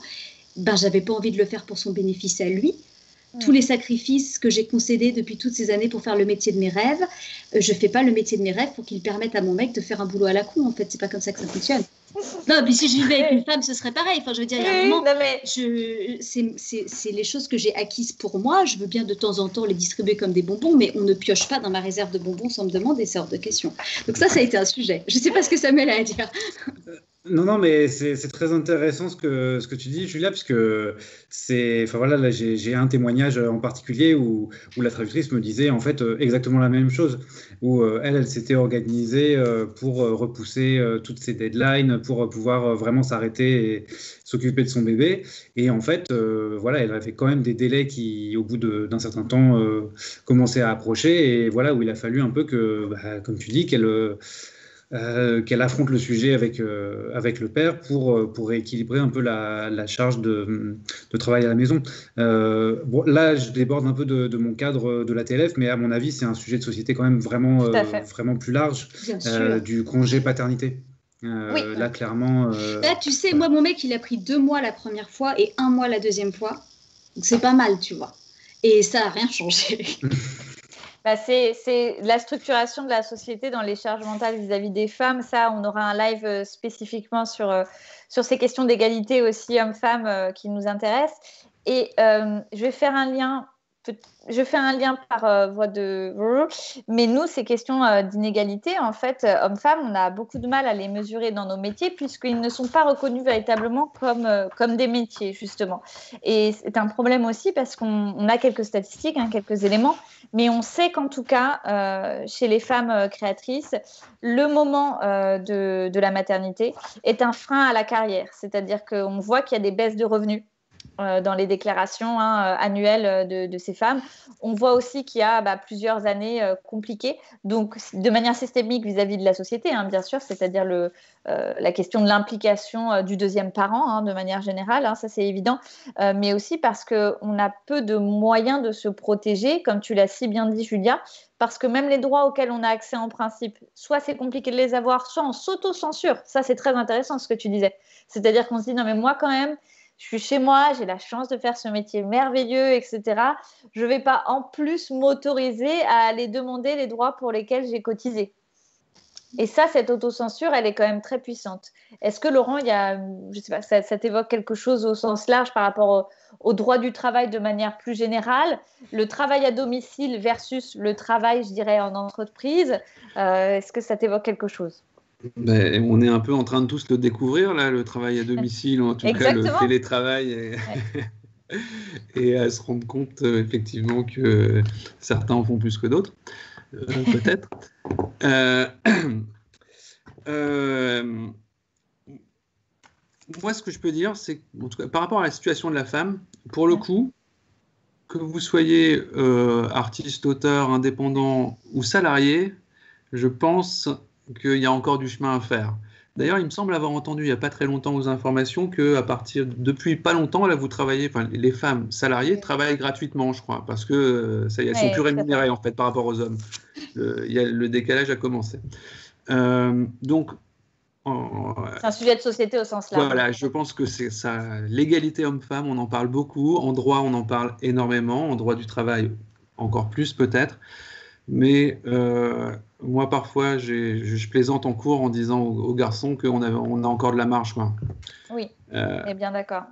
j'avais pas envie de le faire pour son bénéfice à lui. Tous les sacrifices que j'ai concédés depuis toutes ces années pour faire le métier de mes rêves, je fais pas le métier de mes rêves pour qu'il permette à mon mec de faire un boulot à la con. En fait, c'est pas comme ça que ça fonctionne. Non, puis si je vivais avec une femme, ce serait pareil. Enfin, je veux dire, il y a un Oui, moment, non, mais c'est les choses que j'ai acquises pour moi. Je veux bien de temps en temps les distribuer comme des bonbons, mais on ne pioche pas dans ma réserve de bonbons sans me demander, c'est hors de question. Donc ça a été un sujet. Je ne sais pas ce que Samuel a à dire. Non, mais c'est très intéressant ce que tu dis, Julia, puisque enfin voilà, là j'ai un témoignage en particulier où la traductrice me disait en fait exactement la même chose, où elle s'était organisée pour repousser toutes ses deadlines, pour pouvoir vraiment s'arrêter et s'occuper de son bébé, et en fait voilà, elle avait quand même des délais qui, au bout d'un certain temps, commençaient à approcher, et voilà où il a fallu un peu que, comme tu dis, qu'elle affronte le sujet avec le père pour rééquilibrer un peu la charge de travail à la maison. Bon, là, je déborde un peu de mon cadre de la TLF, mais à mon avis, c'est un sujet de société quand même vraiment plus large, du congé paternité. Oui. Là, clairement... Là, tu sais, moi, mon mec, il a pris 2 mois la première fois et 1 mois la deuxième fois. Donc, c'est pas mal, tu vois. Et ça n'a rien changé. C'est la structuration de la société dans les charges mentales vis-à-vis des femmes. Ça, on aura un live spécifiquement sur ces questions d'égalité aussi hommes-femmes qui nous intéressent. Et je vais faire un lien. Je fais un lien par voie de... Mais nous, ces questions d'inégalité, en fait, hommes-femmes, on a beaucoup de mal à les mesurer dans nos métiers puisqu'ils ne sont pas reconnus véritablement comme des métiers, justement. Et c'est un problème aussi parce qu'on a quelques statistiques, quelques éléments, mais on sait qu'en tout cas, chez les femmes créatrices, le moment de la maternité est un frein à la carrière. C'est-à-dire qu'on voit qu'il y a des baisses de revenus dans les déclarations annuelles de ces femmes. On voit aussi qu'il y a plusieurs années compliquées, donc de manière systémique vis-à-vis de la société, bien sûr, c'est-à-dire la question de l'implication du deuxième parent, de manière générale, ça c'est évident, mais aussi parce qu'on a peu de moyens de se protéger, comme tu l'as si bien dit, Julia, parce que même les droits auxquels on a accès en principe, soit c'est compliqué de les avoir, soit on s'auto-censure. Ça, c'est très intéressant ce que tu disais. C'est-à-dire qu'on se dit, non mais moi quand même, je suis chez moi, j'ai la chance de faire ce métier merveilleux, etc. Je ne vais pas en plus m'autoriser à aller demander les droits pour lesquels j'ai cotisé. Et ça, cette autocensure, elle est quand même très puissante. Est-ce que, Laurent, je sais pas, ça t'évoque quelque chose au sens large par rapport au droit du travail de manière plus générale, le travail à domicile versus le travail, je dirais, en entreprise, est-ce que ça t'évoque quelque chose ? On est un peu en train de tous le découvrir, là, le travail à domicile, ou en tout cas le télétravail, et à se rendre compte effectivement que certains en font plus que d'autres, peut-être. Moi, ce que je peux dire, c'est en tout cas, par rapport à la situation de la femme, pour le coup, que vous soyez artiste, auteur, indépendant ou salarié, je pense qu'il y a encore du chemin à faire. D'ailleurs, il me semble avoir entendu il n'y a pas très longtemps aux informations que depuis pas longtemps, là, vous travaillez, les femmes salariées travaillent gratuitement, je crois, parce que ça y est, elles sont plus rémunérées en fait par rapport aux hommes. Le décalage a commencé. Donc, c'est un sujet de société au sens large. Voilà, je pense que c'est ça. L'égalité homme-femme, on en parle beaucoup. En droit, on en parle énormément. En droit du travail, encore plus peut-être. Mais moi, parfois, je plaisante en cours en disant aux garçons qu'on a encore de la marge, quoi. Oui, on est bien d'accord.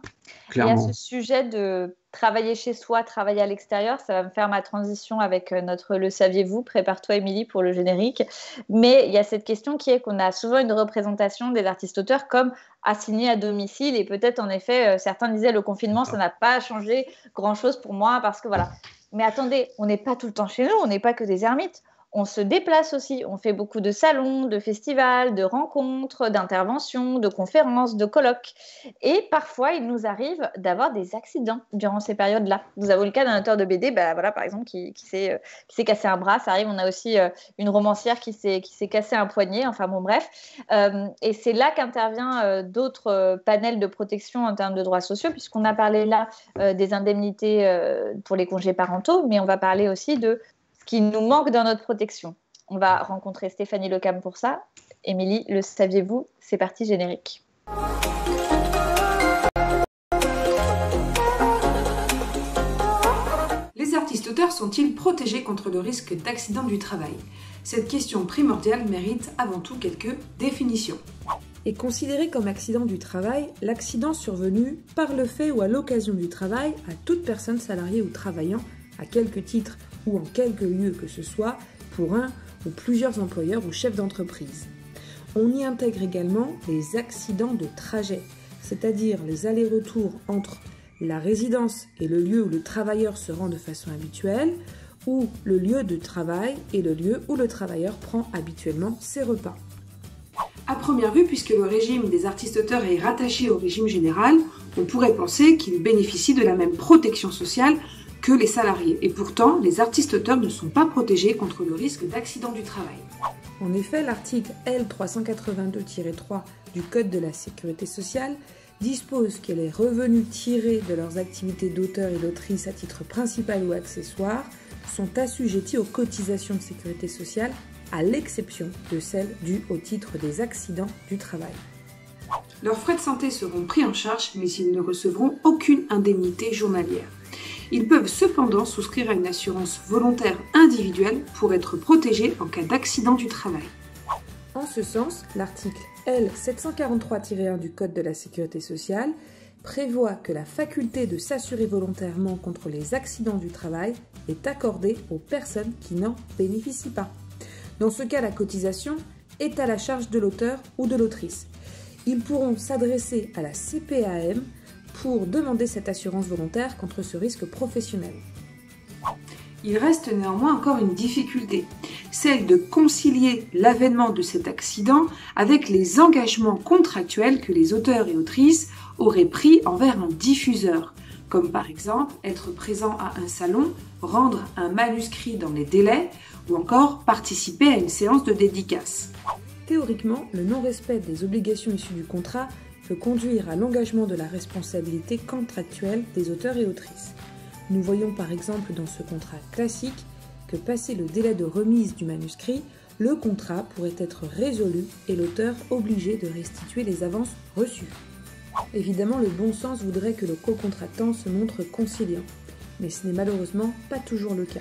Clairement. Il y a ce sujet de travailler chez soi, travailler à l'extérieur. Ça va me faire ma transition avec notre Le saviez-vous ? Prépare-toi, Émilie, pour le générique. Mais il y a cette question qui est qu'on a souvent une représentation des artistes-auteurs comme assignés à domicile. Et peut-être, en effet, certains disaient le confinement, ça n'a pas changé grand-chose pour moi parce que voilà. Mais attendez, on n'est pas tout le temps chez nous, on n'est pas que des ermites. On se déplace aussi, on fait beaucoup de salons, de festivals, de rencontres, d'interventions, de conférences, de colloques. Et parfois, il nous arrive d'avoir des accidents durant ces périodes-là. Vous avez le cas d'un auteur de BD, par exemple, qui s'est cassé un bras. Ça arrive, on a aussi une romancière qui s'est cassé un poignet. Enfin bon, bref. Et c'est là qu'intervient d'autres panels de protection en termes de droits sociaux, puisqu'on a parlé là des indemnités pour les congés parentaux, mais on va parler aussi de qui nous manque dans notre protection. On va rencontrer Stéphanie Lecam pour ça. Émilie, le saviez-vous ? C'est parti, générique. Les artistes-auteurs sont-ils protégés contre le risque d'accident du travail ? Cette question primordiale mérite avant tout quelques définitions. est considéré comme accident du travail l'accident survenu par le fait ou à l'occasion du travail à toute personne salariée ou travaillant, à quelque titre ou en quelque lieu que ce soit, pour un ou plusieurs employeurs ou chefs d'entreprise. On y intègre également les accidents de trajet, c'est-à-dire les allers-retours entre la résidence et le lieu où le travailleur se rend de façon habituelle, ou le lieu de travail et le lieu où le travailleur prend habituellement ses repas. À première vue, puisque le régime des artistes-auteurs est rattaché au régime général, on pourrait penser qu'ils bénéficient de la même protection sociale que les salariés. Et pourtant, les artistes-auteurs ne sont pas protégés contre le risque d'accident du travail. En effet, l'article L382-3 du Code de la Sécurité sociale dispose que les revenus tirés de leurs activités d'auteur et d'autrice à titre principal ou accessoire sont assujettis aux cotisations de sécurité sociale, à l'exception de celles dues au titre des accidents du travail. Leurs frais de santé seront pris en charge, mais ils ne recevront aucune indemnité journalière. Ils peuvent cependant souscrire à une assurance volontaire individuelle pour être protégés en cas d'accident du travail. En ce sens, l'article L743-1 du Code de la Sécurité sociale prévoit que la faculté de s'assurer volontairement contre les accidents du travail est accordée aux personnes qui n'en bénéficient pas. Dans ce cas, la cotisation est à la charge de l'auteur ou de l'autrice. Ils pourront s'adresser à la CPAM pour demander cette assurance volontaire contre ce risque professionnel. Il reste néanmoins encore une difficulté, celle de concilier l'avènement de cet accident avec les engagements contractuels que les auteurs et autrices auraient pris envers un diffuseur, comme par exemple être présent à un salon, rendre un manuscrit dans les délais ou encore participer à une séance de dédicace. Théoriquement, le non-respect des obligations issues du contrat peut conduire à l'engagement de la responsabilité contractuelle des auteurs et autrices. Nous voyons par exemple dans ce contrat classique que passé le délai de remise du manuscrit, le contrat pourrait être résolu et l'auteur obligé de restituer les avances reçues. Évidemment, le bon sens voudrait que le co-contractant se montre conciliant, mais ce n'est malheureusement pas toujours le cas.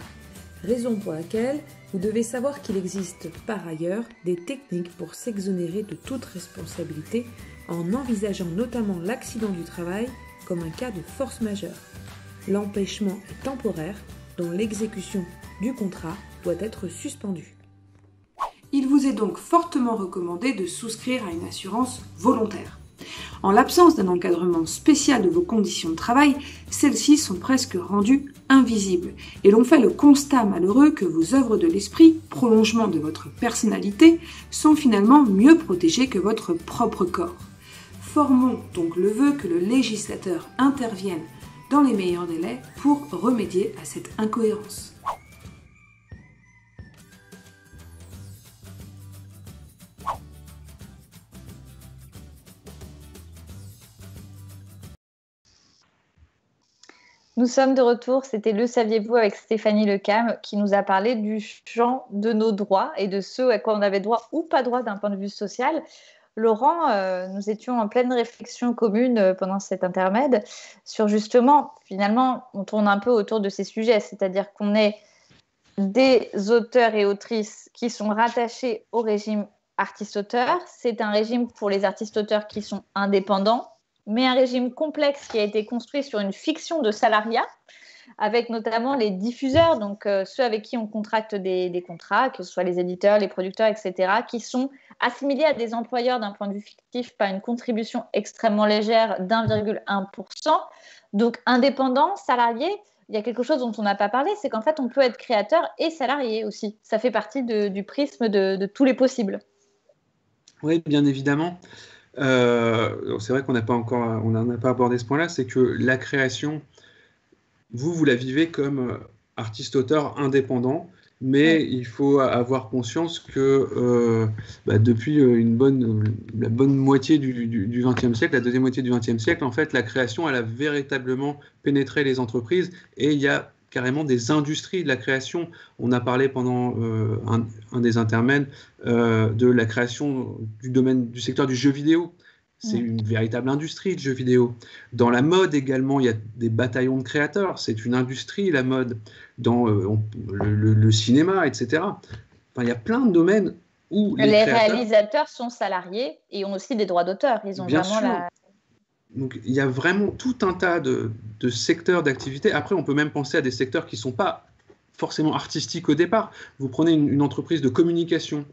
Raison pour laquelle vous devez savoir qu'il existe par ailleurs des techniques pour s'exonérer de toute responsabilité en envisageant notamment l'accident du travail comme un cas de force majeure. L'empêchement est temporaire, dont l'exécution du contrat doit être suspendue. Il vous est donc fortement recommandé de souscrire à une assurance volontaire. En l'absence d'un encadrement spécial de vos conditions de travail, celles-ci sont presque rendues invisibles et l'on fait le constat malheureux que vos œuvres de l'esprit, prolongement de votre personnalité, sont finalement mieux protégées que votre propre corps. Formons donc le vœu que le législateur intervienne dans les meilleurs délais pour remédier à cette incohérence. Nous sommes de retour, c'était Le Saviez-vous avec Stéphanie Lecam qui nous a parlé du champ de nos droits et de ce à quoi on avait droit ou pas droit d'un point de vue social. Laurent, nous étions en pleine réflexion commune pendant cet intermède sur justement, finalement, on tourne un peu autour de ces sujets, c'est-à-dire qu'on est des auteurs et autrices qui sont rattachés au régime artiste-auteur. C'est un régime pour les artistes-auteurs qui sont indépendants, mais un régime complexe qui a été construit sur une fiction de salariat, avec notamment les diffuseurs, donc ceux avec qui on contracte des contrats, que ce soit les éditeurs, les producteurs, etc., qui sont assimilés à des employeurs d'un point de vue fictif par une contribution extrêmement légère d'1,1%. Donc indépendant, salarié, il y a quelque chose dont on n'a pas parlé, c'est qu'en fait on peut être créateur et salarié aussi. Ça fait partie du prisme de tous les possibles. Oui, bien évidemment. C'est vrai qu'on n'en a pas abordé ce point-là, c'est que la création, vous la vivez comme artiste-auteur indépendant, mais il faut avoir conscience que depuis la bonne moitié du XXe siècle, la deuxième moitié du XXe siècle, en fait, la création, elle a véritablement pénétré les entreprises et il y a carrément des industries de la création. On a parlé pendant un des intermèdes de la création du secteur du jeu vidéo. C'est une véritable industrie, le jeu vidéo. Dans la mode également, il y a des bataillons de créateurs. C'est une industrie, la mode. Dans le cinéma, etc. Enfin, il y a plein de domaines où les Les créateurs... réalisateurs sont salariés et ont aussi des droits d'auteur. Ils ont Bien vraiment sûr. la... Donc, il y a vraiment tout un tas de secteurs d'activité. Après, on peut même penser à des secteurs qui ne sont pas forcément artistiques au départ. Vous prenez une entreprise de communication.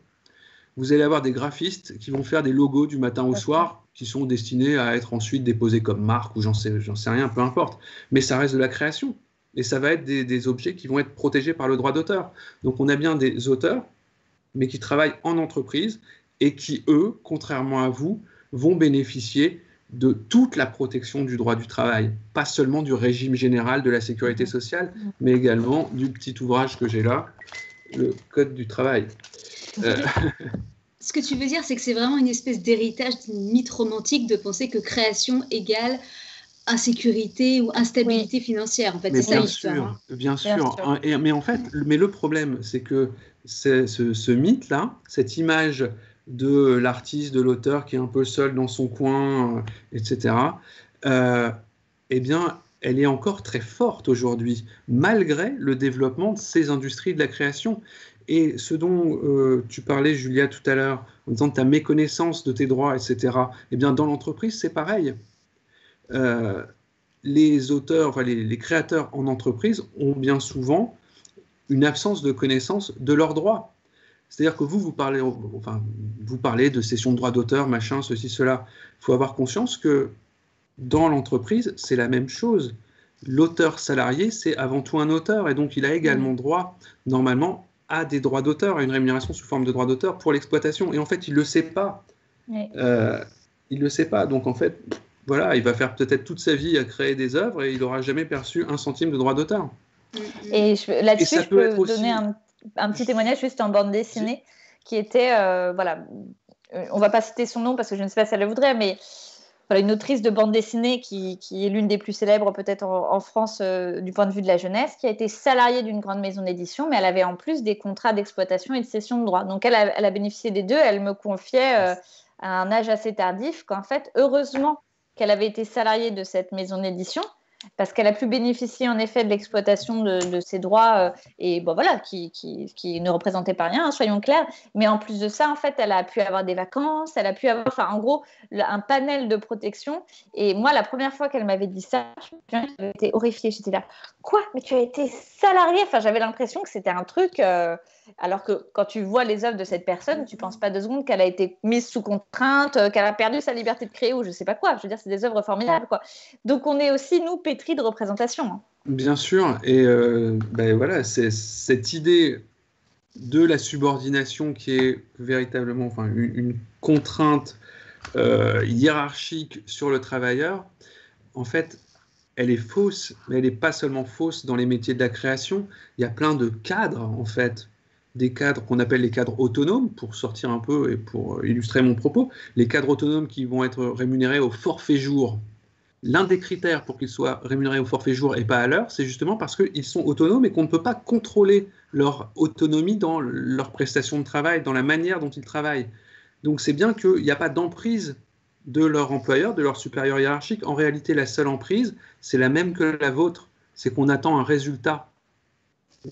Vous allez avoir des graphistes qui vont faire des logos du matin au soir qui sont destinés à être ensuite déposés comme marque ou j'en sais rien, peu importe. Mais ça reste de la création. Et ça va être des objets qui vont être protégés par le droit d'auteur. Donc, on a bien des auteurs, mais qui travaillent en entreprise et qui, eux, contrairement à vous, vont bénéficier de toute la protection du droit du travail, pas seulement du régime général de la sécurité sociale, mais également du petit ouvrage que j'ai là, le Code du travail. Ce que tu veux dire, c'est que c'est vraiment une espèce d'héritage d'une mythe romantique de penser que création égale insécurité ou instabilité financière. En fait, Mais c'est ça bien l'histoire. sûr, bien sûr. Mais en fait, le problème, c'est que ce mythe-là, cette image de l'artiste, de l'auteur qui est un peu seul dans son coin, etc., eh bien, elle est encore très forte aujourd'hui, malgré le développement de ces industries de la création. Et ce dont tu parlais, Julia, tout à l'heure, en disant ta méconnaissance de tes droits, etc., eh bien, dans l'entreprise, c'est pareil. Les auteurs, enfin, les créateurs en entreprise ont bien souvent une absence de connaissance de leurs droits. C'est-à-dire que vous parlez de cession de droits d'auteur, machin, ceci, cela. Il faut avoir conscience que dans l'entreprise, c'est la même chose. L'auteur salarié, c'est avant tout un auteur, et donc il a également droit, normalement, à des droits d'auteur, à une rémunération sous forme de droits d'auteur pour l'exploitation. Et en fait, il ne le sait pas. Il ne le sait pas. Donc, en fait, voilà, il va faire peut-être toute sa vie à créer des œuvres et il n'aura jamais perçu un centime de droits d'auteur. Et là-dessus, je peux donner un petit témoignage juste en bande dessinée qui était, voilà, on ne va pas citer son nom parce que je ne sais pas si elle le voudrait, mais voilà, une autrice de bande dessinée qui est l'une des plus célèbres peut-être en France du point de vue de la jeunesse, qui a été salariée d'une grande maison d'édition, mais elle avait en plus des contrats d'exploitation et de cession de droits. Donc elle a bénéficié des deux. Elle me confiait à un âge assez tardif qu'en fait, heureusement qu'elle avait été salariée de cette maison d'édition, parce qu'elle a pu bénéficier en effet de l'exploitation de ses droits et bon, voilà, qui ne représentaient pas rien, hein, soyons clairs. Mais en plus de ça, en fait, elle a pu avoir des vacances, elle a pu avoir, enfin, en gros, un panel de protection. Et moi, la première fois qu'elle m'avait dit ça, j'avais été horrifiée. J'étais là, quoi? Mais tu as été salariée? Enfin, j'avais l'impression que c'était un truc. Alors que quand tu vois les œuvres de cette personne, tu ne penses pas 2 secondes qu'elle a été mise sous contrainte, qu'elle a perdu sa liberté de créer ou je ne sais pas quoi. Je veux dire, c'est des œuvres formidables, quoi. Donc, on est aussi, nous, pétris de représentation. Hein. Bien sûr. Et voilà, c'est cette idée de la subordination qui est véritablement une contrainte hiérarchique sur le travailleur. En fait, elle est fausse, mais elle n'est pas seulement fausse dans les métiers de la création. Il y a plein de cadres, en fait. Des cadres qu'on appelle les cadres autonomes, pour sortir un peu et pour illustrer mon propos, les cadres autonomes qui vont être rémunérés au forfait jour. L'un des critères pour qu'ils soient rémunérés au forfait jour et pas à l'heure, c'est justement parce qu'ils sont autonomes et qu'on ne peut pas contrôler leur autonomie dans leur prestation de travail, dans la manière dont ils travaillent. Donc c'est bien qu'il n'y a pas d'emprise de leur employeur, de leur supérieur hiérarchique. En réalité, la seule emprise, c'est la même que la vôtre, c'est qu'on attend un résultat.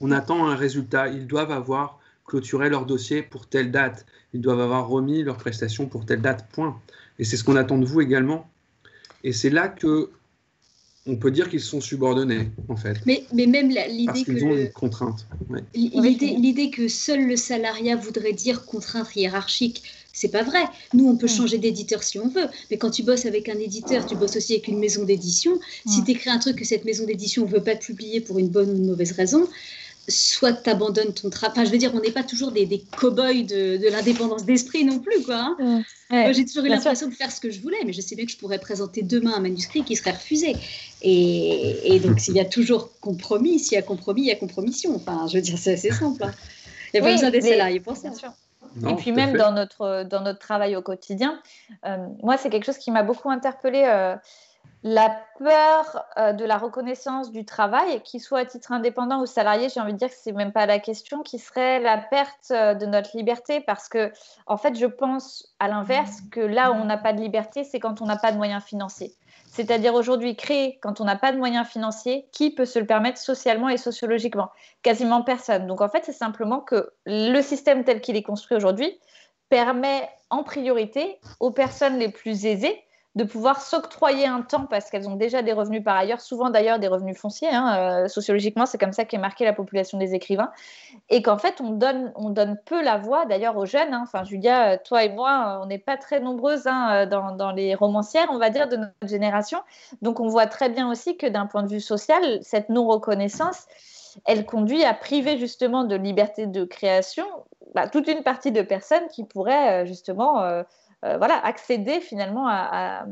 On attend un résultat. Ils doivent avoir clôturé leur dossier pour telle date. Ils doivent avoir remis leurs prestations pour telle date, point. Et c'est ce qu'on attend de vous également. Et c'est là que on peut dire qu'ils sont subordonnés, en fait. Mais même l'idée parce qu'ils ont une contrainte. Ouais. L'idée que seul le salariat voudrait dire contrainte hiérarchique, c'est pas vrai. Nous, on peut changer d'éditeur si on veut. Mais quand tu bosses avec un éditeur, tu bosses aussi avec une maison d'édition. Si tu écris un truc que cette maison d'édition ne veut pas te publier pour une bonne ou une mauvaise raison, soit tu abandonnes ton travail. Enfin, je veux dire, on n'est pas toujours des cow-boys de l'indépendance d'esprit non plus, quoi. Hein. Moi, j'ai toujours eu l'impression de faire ce que je voulais, mais je sais bien que je pourrais présenter demain un manuscrit qui serait refusé. Et donc, s'il y a toujours compromis, s'il y a compromis, il y a compromission. Enfin, je veux dire, c'est assez simple. Hein. Il n'y a pas besoin des salariés pour ça. Non, et puis même dans notre travail au quotidien, moi, c'est quelque chose qui m'a beaucoup interpellée. La peur de la reconnaissance du travail, qu'il soit à titre indépendant ou salarié, j'ai envie de dire que c'est même pas la question, qui serait la perte de notre liberté, parce que en fait, je pense à l'inverse que là où on n'a pas de liberté, c'est quand on n'a pas de moyens financiers. C'est-à-dire aujourd'hui, créer, quand on n'a pas de moyens financiers, qui peut se le permettre socialement et sociologiquement? Quasiment personne. Donc en fait, c'est simplement que le système tel qu'il est construit aujourd'hui permet en priorité aux personnes les plus aisées de pouvoir s'octroyer un temps parce qu'elles ont déjà des revenus par ailleurs, souvent d'ailleurs des revenus fonciers. Sociologiquement, c'est comme ça qu'est marquée la population des écrivains. Et qu'en fait, on donne peu la voix d'ailleurs aux jeunes. Enfin, Julia, toi et moi, on n'est pas très nombreuses dans les romancières, on va dire, de notre génération. Donc, on voit très bien aussi que d'un point de vue social, cette non-reconnaissance, elle conduit à priver justement de liberté de création toute une partie de personnes qui pourraient justement accéder finalement à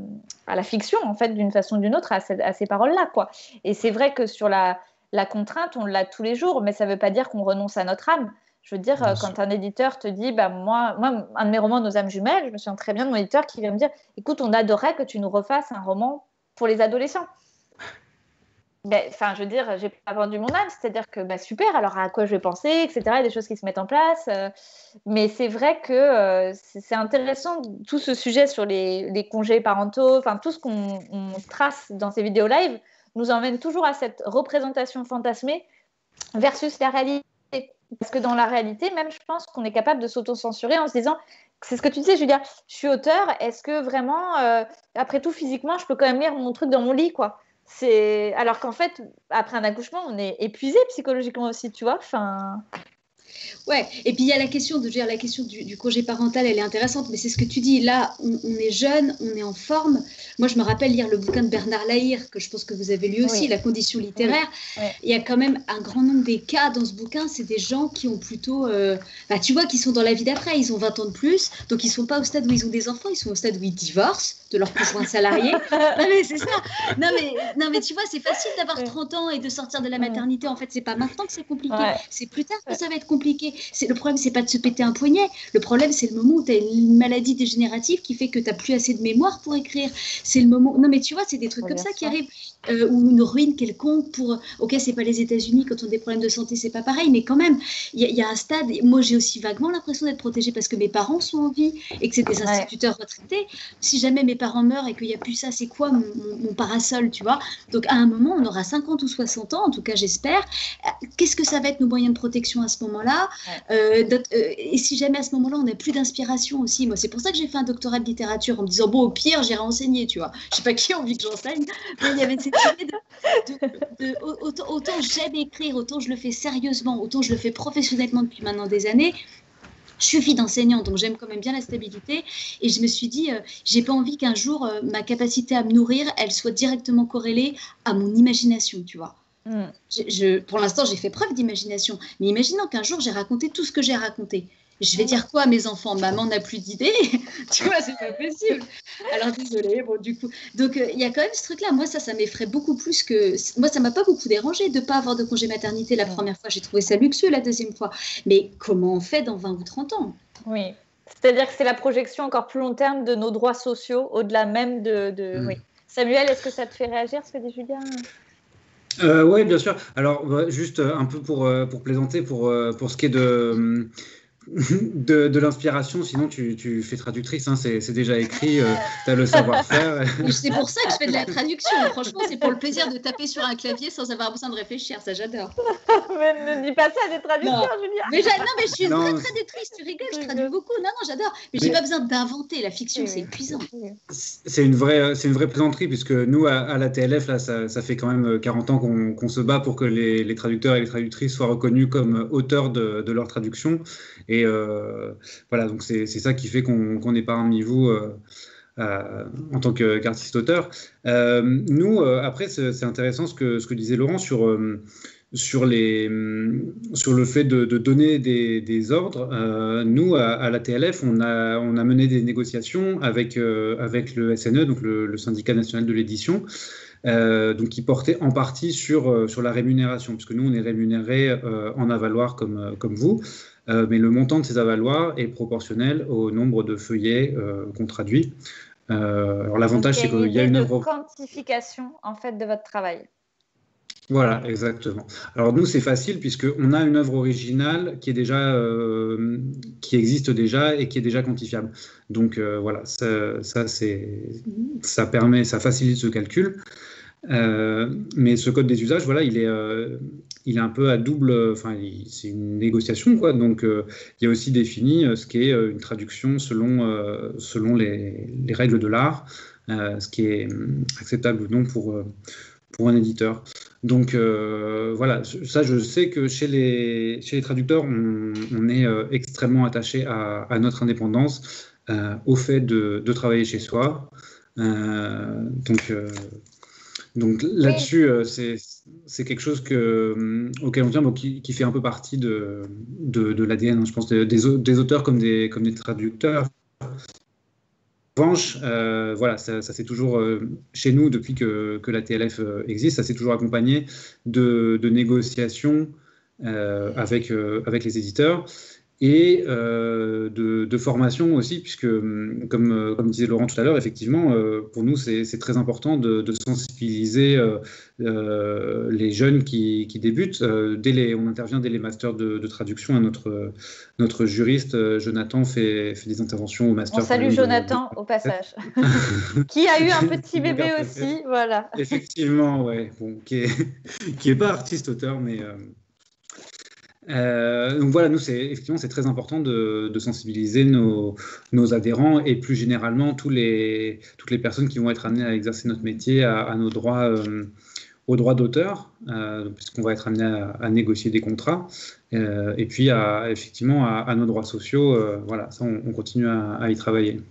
la fiction, en fait, d'une façon ou d'une autre, à ces paroles-là, quoi. Et c'est vrai que sur la contrainte, on l'a tous les jours, mais ça ne veut pas dire qu'on renonce à notre âme. Je veux dire, quand un éditeur te dit, moi, un de mes romans, Nos âmes jumelles, je me souviens très bien de mon éditeur qui vient me dire, écoute, on adorerait que tu nous refasses un roman pour les adolescents. Je veux dire, j'ai pas vendu mon âme, c'est-à-dire que super, alors à quoi je vais penser, etc. Il y a des choses qui se mettent en place. Mais c'est vrai que c'est intéressant, tout ce sujet sur les congés parentaux, tout ce qu'on trace dans ces vidéos live nous emmène toujours à cette représentation fantasmée versus la réalité. Parce que dans la réalité, même, je pense qu'on est capable de s'auto-censurer en se disant, c'est ce que tu disais, Julia, je suis auteur, est-ce que vraiment, après tout, physiquement, je peux quand même lire mon truc dans mon lit, quoi? Alors qu'en fait, après un accouchement, on est épuisé psychologiquement aussi, tu vois. Ouais, et puis il y a la question du congé parental, elle est intéressante, mais c'est ce que tu dis, là, on est jeune, on est en forme. Moi, je me rappelle lire le bouquin de Bernard Lahire, que je pense que vous avez lu aussi, La condition littéraire. Oui. Il y a quand même un grand nombre des cas dans ce bouquin, c'est des gens qui ont plutôt, tu vois, qui sont dans la vie d'après, ils ont 20 ans de plus, donc ils ne sont pas au stade où ils ont des enfants, ils sont au stade où ils divorcent de leur conjoint salarié. Non mais c'est ça. Non mais tu vois, c'est facile d'avoir 30 ans et de sortir de la maternité. En fait, c'est pas maintenant que c'est compliqué. Ouais. C'est plus tard que ça va être compliqué. Le problème, c'est pas de se péter un poignet. Le problème, c'est le moment où tu as une maladie dégénérative qui fait que tu n'as plus assez de mémoire pour écrire. C'est le moment. Non mais tu vois, c'est des trucs comme ça qui arrivent. Ou une ruine quelconque pour. Ok, c'est pas les États-Unis, quand on a des problèmes de santé, c'est pas pareil, mais quand même, il y a un stade. Moi, j'ai aussi vaguement l'impression d'être protégée parce que mes parents sont en vie et que c'est des instituteurs retraités. Si jamais mes parents meurent et qu'il n'y a plus ça, c'est quoi mon parasol, tu vois? Donc, à un moment, on aura 50 ou 60 ans, en tout cas, j'espère. Qu'est-ce que ça va être nos moyens de protection à ce moment-là? Et si jamais à ce moment-là, on n'a plus d'inspiration aussi. Moi, c'est pour ça que j'ai fait un doctorat de littérature en me disant, bon, au pire, j'irai enseigner, tu vois. Je sais pas qui a envie que j'enseigne, mais il y avait cette idée autant j'aime écrire, autant je le fais sérieusement, autant je le fais professionnellement depuis maintenant des années. Je suis fille d'enseignante, donc j'aime quand même bien la stabilité. Et je me suis dit, j'ai pas envie qu'un jour, ma capacité à me nourrir, elle soit directement corrélée à mon imagination, tu vois. Pour l'instant, j'ai fait preuve d'imagination. Mais imaginons qu'un jour, j'ai raconté tout ce que j'ai raconté. Je vais dire quoi à mes enfants? Maman n'a plus d'idées. Tu vois, c'est pas possible. Alors, désolée, bon, du coup. Donc, il y a quand même ce truc-là. Moi, ça m'effraie beaucoup plus que... Moi, ça m'a pas beaucoup dérangé de ne pas avoir de congé maternité la première fois. J'ai trouvé ça luxueux la deuxième fois. Mais comment on fait dans 20 ou 30 ans? Oui. C'est-à-dire que c'est la projection encore plus long terme de nos droits sociaux, au-delà même de... Oui. Samuel, est-ce que ça te fait réagir, ce que dit Julien? Oui, bien sûr. Alors, juste un peu pour plaisanter, pour ce qui est de l'inspiration, sinon tu fais traductrice, hein, c'est déjà écrit, tu as le savoir-faire. C'est pour ça que je fais de la traduction. Franchement, c'est pour le plaisir de taper sur un clavier sans avoir besoin de réfléchir, ça j'adore. Mais ne dis pas ça à des traducteurs, Julia. Mais je suis une vraie traductrice, tu rigoles, je traduis beaucoup. Non, j'adadore. Mais j'ai pas besoin d'inventer, la fiction, c'est épuisant. C'est une vraie plaisanterie, puisque nous, à la TLF, là, ça fait quand même 40 ans qu'on se bat pour que les traducteurs et les traductrices soient reconnus comme auteurs de leur traduction. Et voilà, donc c'est ça qui fait qu'on est parmi vous en tant qu'artiste auteur. Nous, après, c'est intéressant ce que disait Laurent sur le fait de donner des ordres. Nous, à la TLF, on a mené des négociations avec le SNE, donc le Syndicat national de l'édition, donc qui portait en partie sur la rémunération, puisque nous, on est rémunérés en avaloir comme vous. Mais le montant de ces avaloirs est proportionnel au nombre de feuillets qu'on traduit. Alors l'avantage, c'est qu'il y a une quantification en fait de votre travail. Voilà, exactement. Alors nous, c'est facile puisqu'on a une œuvre originale qui qui existe déjà et qui est déjà quantifiable. Donc voilà, ça facilite ce calcul. Mais ce code des usages, voilà, il est un peu à double, enfin, c'est une négociation, quoi. Donc il y a aussi défini ce qui est une traduction selon les règles de l'art, ce qui est acceptable ou non pour un éditeur. Donc voilà, ça je sais que chez les traducteurs, on est extrêmement attaché à notre indépendance, au fait de travailler chez soi. Donc là-dessus, c'est quelque chose auquel on tient, donc, qui fait un peu partie de l'ADN, hein, je pense, des auteurs comme des traducteurs. En revanche, voilà, ça c'est toujours chez nous, depuis que la TLF existe, ça s'est toujours accompagné de négociations avec les éditeurs et de formation aussi, puisque, comme disait Laurent tout à l'heure, effectivement, pour nous, c'est très important de sensibiliser les jeunes qui débutent. On intervient dès les masters de traduction. Notre juriste, Jonathan, fait des interventions au master. On salue Jonathan au passage, qui a eu un petit bébé aussi, voilà. Effectivement, ouais, bon, qui est pas artiste-auteur, mais... donc voilà, nous, effectivement, c'est très important de sensibiliser nos adhérents et plus généralement toutes les personnes qui vont être amenées à exercer notre métier à nos droits, aux droits d'auteur, puisqu'on va être amené à négocier des contrats, et puis effectivement à nos droits sociaux. Voilà, ça, on continue à y travailler.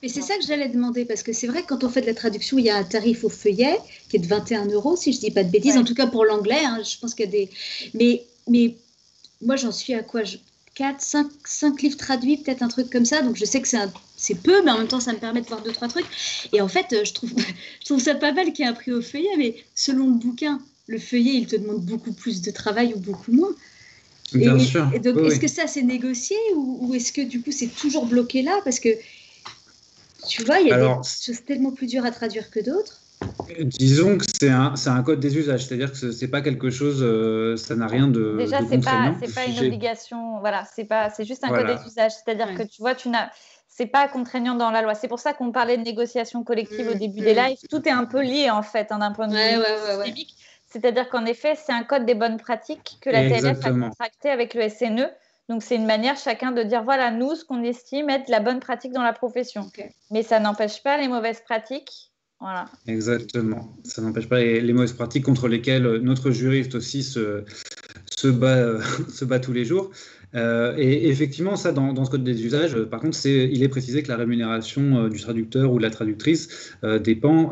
Mais c'est ça que j'allais demander, parce que c'est vrai que quand on fait de la traduction, il y a un tarif au feuillet qui est de 21 €, si je ne dis pas de bêtises, en tout cas pour l'anglais. Hein, je pense qu'il y a des... Mais moi, j'en suis à quoi 4, 5 livres traduits, peut-être un truc comme ça. Donc, je sais que c'est peu, mais en même temps, ça me permet de voir 2-3 trucs. Et en fait, je trouve ça pas mal qu'il y ait un prix au feuillet, mais selon le bouquin, le feuillet, il te demande beaucoup plus de travail ou beaucoup moins. Bien sûr. Et donc, oui, est-ce que ça, c'est négocié ou est-ce que, du coup, c'est toujours bloqué là? Parce que, tu vois, il y a des choses tellement plus dures à traduire que d'autres. Disons que c'est un code des usages, c'est-à-dire que c'est pas quelque chose, ça n'a rien de déjà, contraignant. c'est pas une obligation, voilà, c'est juste un code des usages, c'est-à-dire que tu vois, c'est pas contraignant dans la loi. C'est pour ça qu'on parlait de négociation collective au début des lives. Tout est un peu lié en fait, hein, d'un point de vue systémique. C'est-à-dire qu'en effet, c'est un code des bonnes pratiques que la TLF a contracté avec le SNE. Donc, c'est une manière chacun de dire, voilà, nous, ce qu'on estime être la bonne pratique dans la profession. Okay. Mais ça n'empêche pas les mauvaises pratiques. Voilà. Exactement. Ça n'empêche pas les mauvaises pratiques contre lesquelles notre juriste aussi se bat tous les jours. Et effectivement, ça, dans ce code des usages, par contre, il est précisé que la rémunération du traducteur ou de la traductrice dépend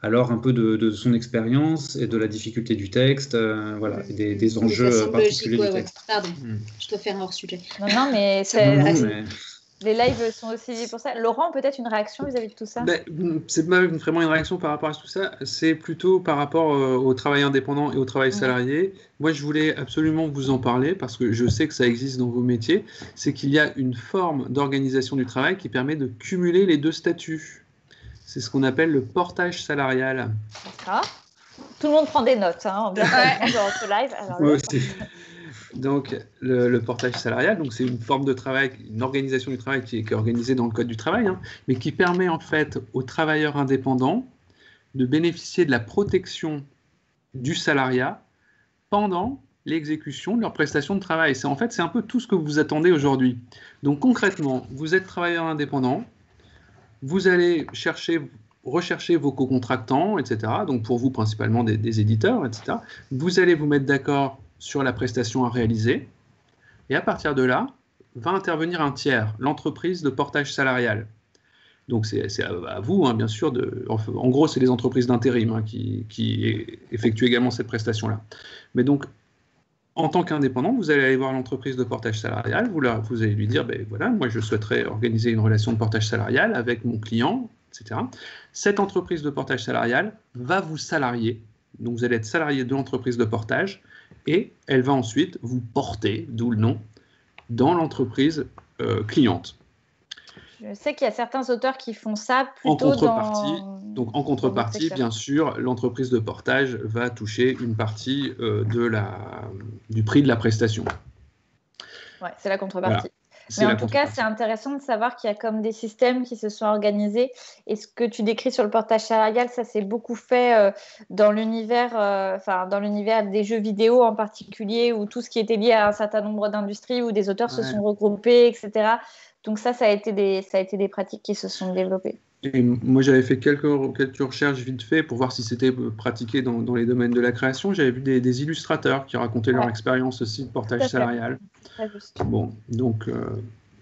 alors un peu de son expérience et de la difficulté du texte, voilà, et des enjeux particuliers du texte. Pardon, je dois faire un hors-sujet. Non, mais les lives sont aussi pour ça. Laurent, peut-être une réaction vis-à-vis de tout ça? C'est pas vraiment une réaction par rapport à tout ça, c'est plutôt par rapport au travail indépendant et au travail salarié. Moi, je voulais absolument vous en parler parce que je sais que ça existe dans vos métiers. C'est qu'il y a une forme d'organisation du travail qui permet de cumuler les deux statuts. C'est ce qu'on appelle le portage salarial. D'accord. Tout le monde prend des notes, hein, dans ce live. Alors, moi aussi. Donc, le portage salarial, donc c'est une forme de travail, une organisation du travail qui est organisée dans le Code du travail, hein, mais qui permet en fait aux travailleurs indépendants de bénéficier de la protection du salariat pendant l'exécution de leur prestation de travail. C'est un peu tout ce que vous attendez aujourd'hui. Donc concrètement, vous êtes travailleur indépendant, vous allez rechercher vos co-contractants, etc. Donc pour vous principalement des éditeurs, etc. Vous allez vous mettre d'accord sur la prestation à réaliser, et à partir de là, va intervenir un tiers, l'entreprise de portage salarial. Donc c'est à vous, hein, bien sûr, en gros, c'est les entreprises d'intérim hein, qui effectuent également cette prestation-là. Mais donc, en tant qu'indépendant, vous allez aller voir l'entreprise de portage salarial, vous allez lui dire, voilà, moi je souhaiterais organiser une relation de portage salarial avec mon client, etc. Cette entreprise de portage salarial va vous salarier, donc vous allez être salarié de l'entreprise de portage, et elle va ensuite vous porter, d'où le nom, dans l'entreprise cliente. Je sais qu'il y a certains auteurs qui font ça plutôt Donc, en contrepartie, bien sûr, l'entreprise de portage va toucher une partie du prix de la prestation. Ouais, c'est la contrepartie. Voilà. Mais en tout cas, c'est intéressant de savoir qu'il y a comme des systèmes qui se sont organisés. Et ce que tu décris sur le portage salarial, ça s'est beaucoup fait dans l'univers des jeux vidéo en particulier, ou tout ce qui était lié à un certain nombre d'industries où des auteurs se sont regroupés, etc. Donc ça a été des pratiques qui se sont développées. Et moi, j'avais fait quelques recherches vite fait pour voir si c'était pratiqué dans les domaines de la création. J'avais vu des illustrateurs qui racontaient leur expérience aussi de portage salarial. Très juste. Bon, donc,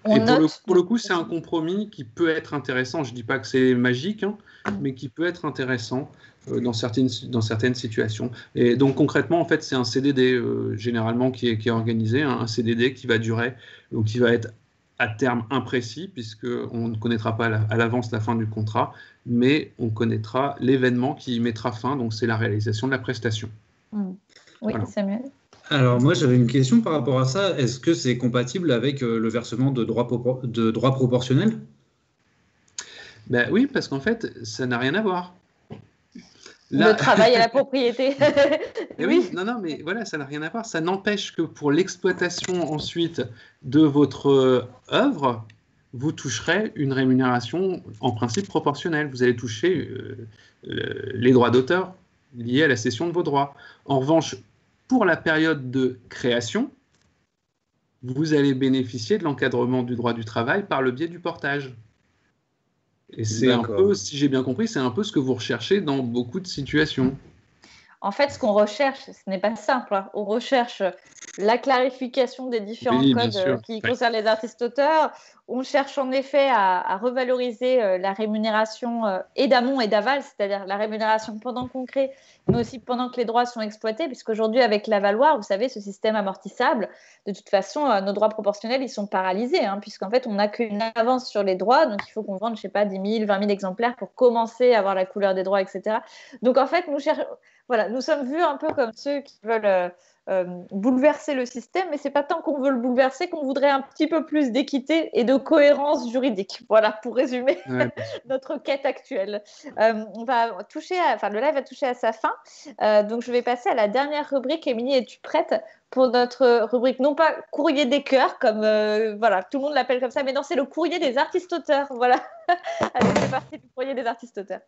pour le coup, c'est un compromis qui peut être intéressant. Je ne dis pas que c'est magique, mais qui peut être intéressant dans certaines situations. Et donc, concrètement, en fait, c'est un CDD généralement qui est organisé, un CDD qui va durer, donc qui va être à terme imprécis, puisqu'on ne connaîtra pas à l'avance la fin du contrat, mais on connaîtra l'événement qui y mettra fin, donc c'est la réalisation de la prestation. Oui, voilà. Samuel. Alors moi j'avais une question par rapport à ça. Est-ce que c'est compatible avec le versement de droits proportionnels ? Ben oui, parce qu'en fait, ça n'a rien à voir. Là... Le travail et la propriété. Oui, non, mais voilà, ça n'a rien à voir. Ça n'empêche que pour l'exploitation ensuite de votre œuvre, vous toucherez une rémunération en principe proportionnelle. Vous allez toucher les droits d'auteur liés à la cession de vos droits. En revanche, pour la période de création, vous allez bénéficier de l'encadrement du droit du travail par le biais du portage. Et c'est un peu, si j'ai bien compris, c'est un peu ce que vous recherchez dans beaucoup de situations. En fait, ce qu'on recherche, ce n'est pas simple. On recherche la clarification des différents codes qui concernent les artistes-auteurs. On cherche en effet à revaloriser la rémunération et d'amont et d'aval, c'est-à-dire la rémunération pendant qu'on crée, mais aussi pendant que les droits sont exploités, puisqu'aujourd'hui, avec l'avaloir, vous savez, ce système amortissable, de toute façon, nos droits proportionnels, ils sont paralysés, puisqu'en fait, on n'a qu'une avance sur les droits, donc il faut qu'on vende, je ne sais pas, 10 000, 20 000 exemplaires pour commencer à avoir la couleur des droits, etc. Donc en fait, nous sommes vus un peu comme ceux qui veulent bouleverser le système, mais ce n'est pas tant qu'on veut le bouleverser qu'on voudrait un petit peu plus d'équité et de cohérence juridique. Voilà, pour résumer notre quête actuelle. Le live va toucher à sa fin, donc je vais passer à la dernière rubrique. Émilie, es-tu prête pour notre rubrique, non pas courrier des cœurs, comme tout le monde l'appelle comme ça, mais non, c'est le courrier des artistes-auteurs. Voilà. Allez, c'est parti, le courrier des artistes-auteurs.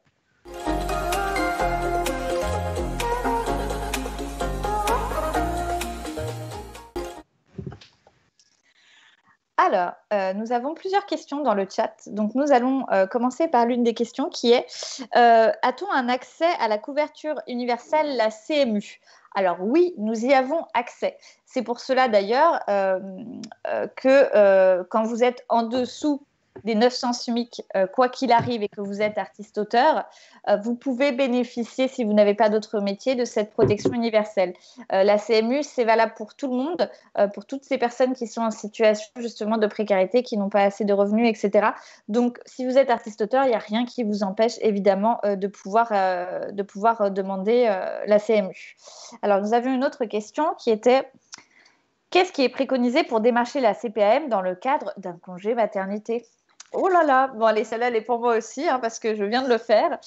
Alors, nous avons plusieurs questions dans le chat. Donc, nous allons commencer par l'une des questions qui est a-t-on un accès à la couverture universelle, la CMU ? Alors oui, nous y avons accès. C'est pour cela d'ailleurs que quand vous êtes en dessous des 900 SMIC, quoi qu'il arrive, et que vous êtes artiste-auteur, vous pouvez bénéficier, si vous n'avez pas d'autre métier, de cette protection universelle. La CMU, c'est valable pour tout le monde, pour toutes ces personnes qui sont en situation justement de précarité, qui n'ont pas assez de revenus, etc. Donc, si vous êtes artiste-auteur, il n'y a rien qui vous empêche évidemment de pouvoir demander la CMU. Alors, nous avions une autre question qui était: qu'est-ce qui est préconisé pour démarcher la CPAM dans le cadre d'un congé maternité ? Oh là là, bon allez, celle-là, elle est pour moi aussi, parce que je viens de le faire.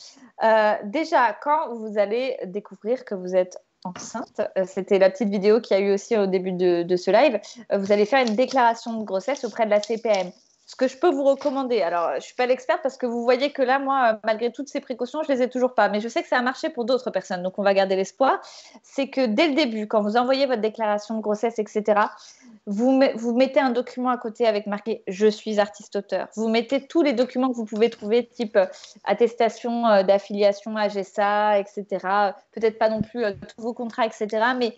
Déjà, quand vous allez découvrir que vous êtes enceinte, c'était la petite vidéo qu'il y a eu aussi au début de ce live, vous allez faire une déclaration de grossesse auprès de la CPAM. Ce que je peux vous recommander, alors je ne suis pas l'experte parce que vous voyez que là, moi, malgré toutes ces précautions, je ne les ai toujours pas. Mais je sais que ça a marché pour d'autres personnes, donc on va garder l'espoir. C'est que dès le début, quand vous envoyez votre déclaration de grossesse, etc., vous mettez un document à côté avec marqué « Je suis artiste-auteur ». Vous mettez tous les documents que vous pouvez trouver, type attestation d'affiliation à GESA, etc. Peut-être pas non plus tous vos contrats, etc. Mais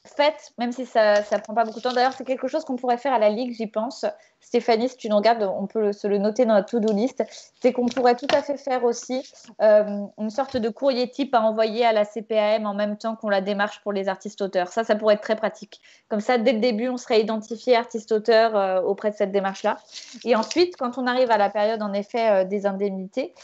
faites, même si ça ne prend pas beaucoup de temps. D'ailleurs, c'est quelque chose qu'on pourrait faire à la Ligue, j'y pense. Stéphanie, si tu nous regardes, on peut se le noter dans la to-do list. C'est qu'on pourrait tout à fait faire aussi une sorte de courrier type à envoyer à la CPAM en même temps qu'on la démarche pour les artistes-auteurs. Ça pourrait être très pratique. Comme ça, dès le début, on serait identifié artiste-auteur auprès de cette démarche-là. Et ensuite, quand on arrive à la période, en effet, des indemnités,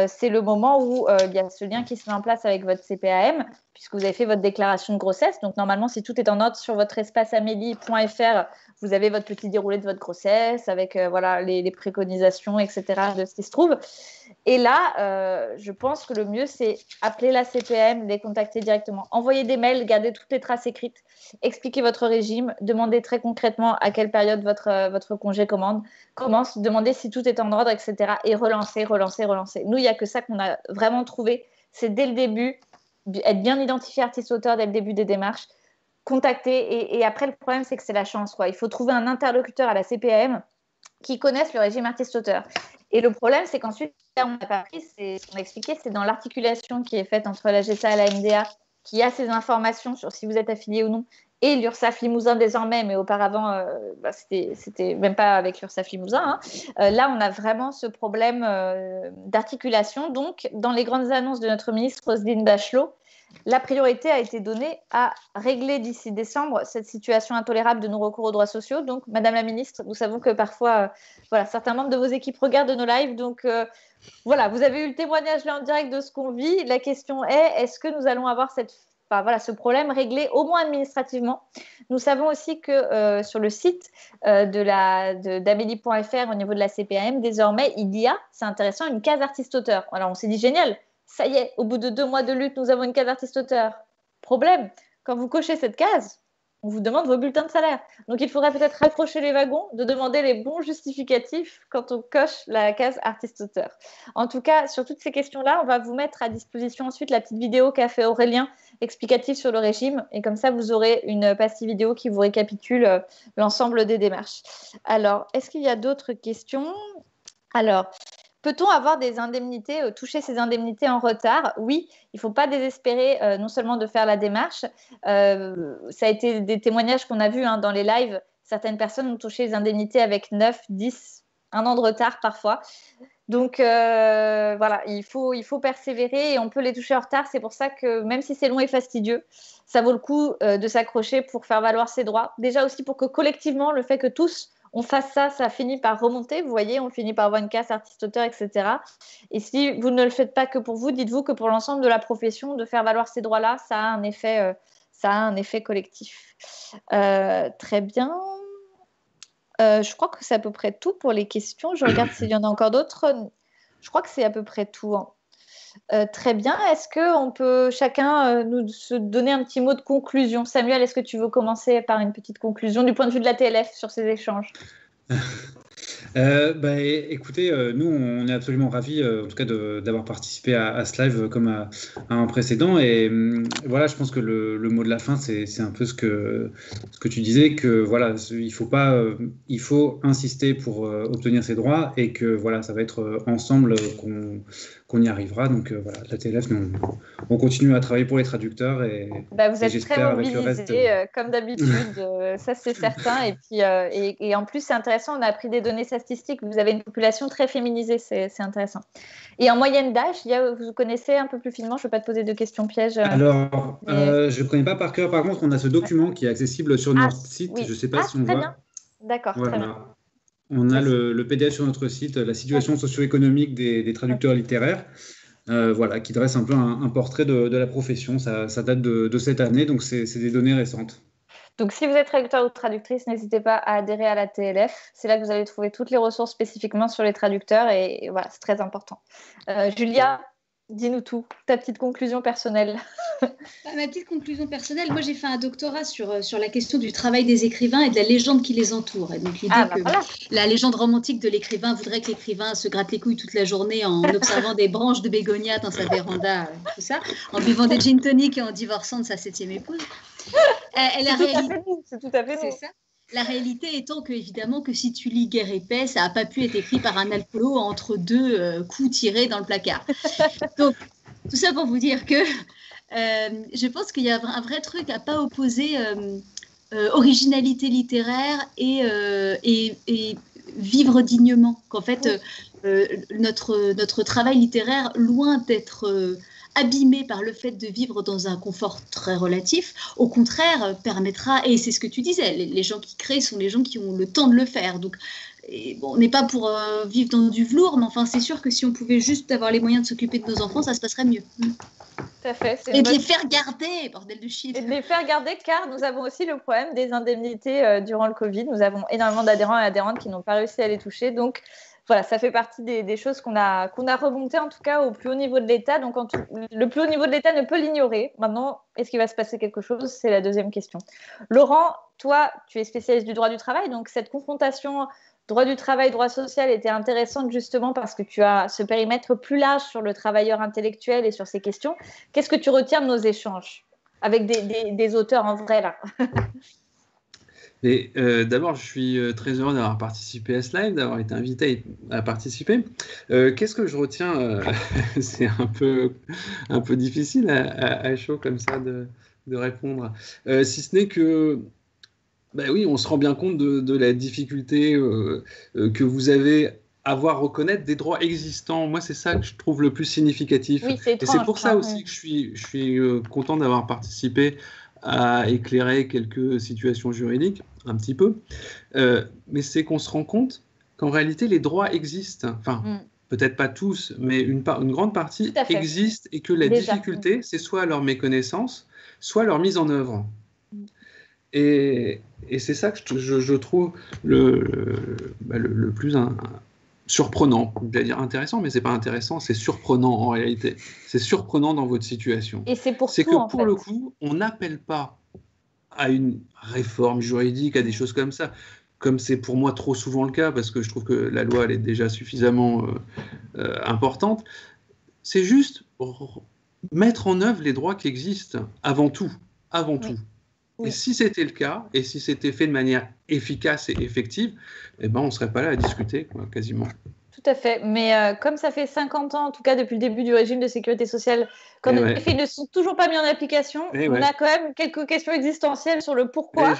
c'est le moment où il y a ce lien qui se met en place avec votre CPAM, puisque vous avez fait votre déclaration de grossesse. Donc, normalement, si tout est en ordre sur votre espace amélie.fr, vous avez votre petit déroulé de votre grossesse avec voilà, les préconisations, etc. de ce qui se trouve. Et là, je pense que le mieux, c'est appeler la CPM, les contacter directement, envoyer des mails, garder toutes les traces écrites, expliquer votre régime, demander très concrètement à quelle période votre congé commence, demander si tout est en ordre, etc. Et relancer. Nous, il n'y a que ça qu'on a vraiment trouvé, c'est dès le début, être bien identifié artiste-auteur dès le début des démarches, contacter. Et après, le problème, c'est que c'est la chance, quoi. Il faut trouver un interlocuteur à la CPAM qui connaisse le régime artiste-auteur. Et le problème, c'est qu'ensuite, on n'a pas pris, c'est ce qu'on a expliqué, c'est dans l'articulation qui est faite entre la GSA et la MDA, qui a ces informations sur si vous êtes affilié ou non, et l'URSSAF Limousin désormais, mais auparavant, c'était même pas avec l'URSSAF Limousin. Là, on a vraiment ce problème d'articulation. Donc, dans les grandes annonces de notre ministre Roselyne Bachelot, la priorité a été donnée à régler d'ici décembre cette situation intolérable de non-recours aux droits sociaux. Donc, Madame la Ministre, nous savons que parfois, certains membres de vos équipes regardent nos lives. Donc, vous avez eu le témoignage là en direct de ce qu'on vit. La question est-ce que nous allons avoir ce problème réglé au moins administrativement? Nous savons aussi que sur le site d'Amélie.fr au niveau de la CPAM, désormais, il y a, c'est intéressant, une case artiste-auteur. Alors, on s'est dit génial. Ça y est, au bout de 2 mois de lutte, nous avons une case artiste-auteur. Problème, quand vous cochez cette case, on vous demande vos bulletins de salaire. Donc, il faudrait peut-être raccrocher les wagons, de demander les bons justificatifs quand on coche la case artiste-auteur. En tout cas, sur toutes ces questions-là, on va vous mettre à disposition ensuite la petite vidéo qu'a fait Aurélien explicative sur le régime. Et comme ça, vous aurez une pastille vidéo qui vous récapitule l'ensemble des démarches. Alors, est-ce qu'il y a d'autres questions? Alors, peut-on avoir des indemnités, toucher ces indemnités en retard? Oui, il ne faut pas désespérer non seulement de faire la démarche. Ça a été des témoignages qu'on a vus dans les lives. Certaines personnes ont touché les indemnités avec 9, 10, 1 an de retard parfois. Donc, il faut persévérer et on peut les toucher en retard. C'est pour ça que même si c'est long et fastidieux, ça vaut le coup de s'accrocher pour faire valoir ses droits. Déjà aussi pour que collectivement, le fait que tous on fasse ça, ça finit par remonter. Vous voyez, on finit par avoir une casse artiste-auteur, etc. Et si vous ne le faites pas que pour vous, dites-vous que pour l'ensemble de la profession, de faire valoir ces droits-là, ça a un effet collectif. Très bien. Je crois que c'est à peu près tout pour les questions. Je regarde s'il y en a encore d'autres. Je crois que c'est à peu près tout. Très bien. Est-ce qu'on peut chacun nous se donner un petit mot de conclusion? Samuel, est-ce que tu veux commencer par une petite conclusion du point de vue de la TLF sur ces échanges? Écoutez, nous, on est absolument ravis, en tout cas, d'avoir participé à ce live comme à un précédent. Et voilà, je pense que le mot de la fin, c'est un peu ce que tu disais, que voilà, il faut insister pour obtenir ses droits et que voilà, ça va être ensemble qu'on y arrivera. Donc voilà, la TLF, nous, on continue à travailler pour les traducteurs et vous êtes très mobilisés, comme d'habitude, ça c'est certain. Et puis et en plus c'est intéressant, on a appris des données statistiques. Vous avez une population très féminisée, c'est intéressant. Et en moyenne d'âge, vous connaissez un peu plus finement. Je ne vais pas te poser de questions pièges. Alors, je ne connais pas par cœur. Par contre, on a ce document qui est accessible sur notre site. Oui. Je ne sais pas si on voit. Bien. D'accord, voilà. Très bien. On a le PDF sur notre site, la situation socio-économique des traducteurs littéraires, qui dresse un peu un portrait de la profession. Ça date de cette année, donc c'est des données récentes. Donc, si vous êtes traducteur ou traductrice, n'hésitez pas à adhérer à la TLF. C'est là que vous allez trouver toutes les ressources spécifiquement sur les traducteurs et voilà, c'est très important. Julia, dis-nous tout, ta petite conclusion personnelle. Ma petite conclusion personnelle, moi j'ai fait un doctorat sur la question du travail des écrivains et de la légende qui les entoure. Et donc l'idée la légende romantique de l'écrivain voudrait que l'écrivain se gratte les couilles toute la journée en observant des branches de bégonia dans sa véranda, tout ça, en buvant des gin tonic et en divorçant de sa 7e épouse. C'est tout à fait c'est ça. La réalité étant que, évidemment, que si tu lis Guerre et Paix, ça n'a pas pu être écrit par un alcoolo entre 2 coups tirés dans le placard. Donc, tout ça pour vous dire que je pense qu'il y a un vrai truc à ne pas opposer originalité littéraire et vivre dignement. Qu'en fait, notre travail littéraire, loin d'être abîmé par le fait de vivre dans un confort très relatif, au contraire, permettra, et c'est ce que tu disais, les gens qui créent sont les gens qui ont le temps de le faire. Donc, et bon, on n'est pas pour vivre dans du velours, mais enfin, c'est sûr que si on pouvait juste avoir les moyens de s'occuper de nos enfants, ça se passerait mieux. Tout à fait. Et de les faire garder, bordel de shit. Et de les faire garder, car nous avons aussi le problème des indemnités durant le Covid. Nous avons énormément d'adhérents et adhérentes qui n'ont pas réussi à les toucher. Donc, voilà, ça fait partie des choses qu'on a remontées, en tout cas, au plus haut niveau de l'État. Donc, le plus haut niveau de l'État ne peut l'ignorer. Maintenant, est-ce qu'il va se passer quelque chose? C'est la deuxième question. Laurent, toi, tu es spécialiste du droit du travail. Donc, cette confrontation droit du travail, droit social était intéressante justement parce que tu as ce périmètre plus large sur le travailleur intellectuel et sur ces questions. Qu'est-ce que tu retiens de nos échanges avec des auteurs en vrai là? D'abord, je suis très heureux d'avoir participé à ce live, d'avoir été invité à participer. Qu'est-ce que je retiens? C'est un peu difficile à chaud comme ça de répondre. Si ce n'est que, oui, on se rend bien compte de la difficulté que vous avez à voir reconnaître des droits existants. Moi, c'est ça que je trouve le plus significatif. Oui, c'est étrange, et c'est pour ça aussi que je suis content d'avoir participé à éclairer quelques situations juridiques, un petit peu. Mais c'est qu'on se rend compte qu'en réalité, les droits existent. Enfin, peut-être pas tous, mais une grande partie existe, et que la difficulté, c'est soit leur méconnaissance, soit leur mise en œuvre. Et c'est ça que je trouve le plus surprenant. Je vais dire intéressant, mais c'est pas intéressant, c'est surprenant en réalité. C'est surprenant dans votre situation. Et c'est pour que pour le coup, on n'appelle pas à une réforme juridique, à des choses comme ça, comme c'est pour moi trop souvent le cas, parce que je trouve que la loi elle est déjà suffisamment importante. C'est juste mettre en œuvre les droits qui existent avant tout. Oui. Et si c'était le cas, et si c'était fait de manière efficace et effective, on ne serait pas là à discuter, quoi, quasiment. Tout à fait. Mais comme ça fait 50 ans, en tout cas depuis le début du régime de sécurité sociale, quand les faits ne sont toujours pas mis en application, on a quand même quelques questions existentielles sur le pourquoi.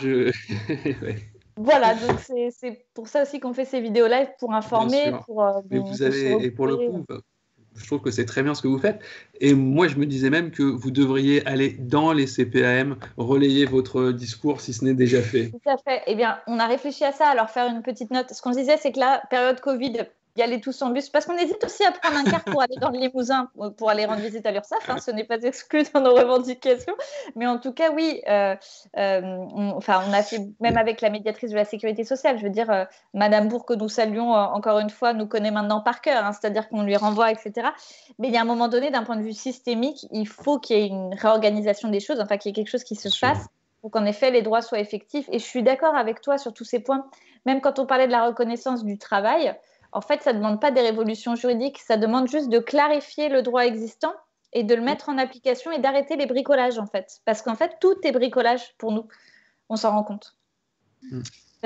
Voilà, donc c'est pour ça aussi qu'on fait ces vidéos live, pour informer. Et pour le coup, je trouve que c'est très bien ce que vous faites. Et moi, je me disais même que vous devriez aller dans les CPAM, relayer votre discours si ce n'est déjà fait. Tout à fait. Eh bien, on a réfléchi à ça, à leur faire une petite note. Ce qu'on se disait, c'est que la période Covid, y aller tous en bus, parce qu'on hésite aussi à prendre un car pour aller dans le Limousin, pour aller rendre visite à l'URSSAF, ce n'est pas exclu dans nos revendications, mais en tout cas, oui, on a fait, même avec la médiatrice de la sécurité sociale, je veux dire, Madame Bourg, que nous saluons encore une fois, nous connaît maintenant par cœur, c'est-à-dire qu'on lui renvoie, etc. Mais il y a un moment donné, d'un point de vue systémique, il faut qu'il y ait une réorganisation des choses, qu'il y ait quelque chose qui se fasse, pour qu'en effet, les droits soient effectifs. Et je suis d'accord avec toi sur tous ces points, même quand on parlait de la reconnaissance du travail. En fait, ça ne demande pas des révolutions juridiques, ça demande juste de clarifier le droit existant et de le mettre en application et d'arrêter les bricolages, en fait. Parce qu'en fait, tout est bricolage pour nous. On s'en rend compte.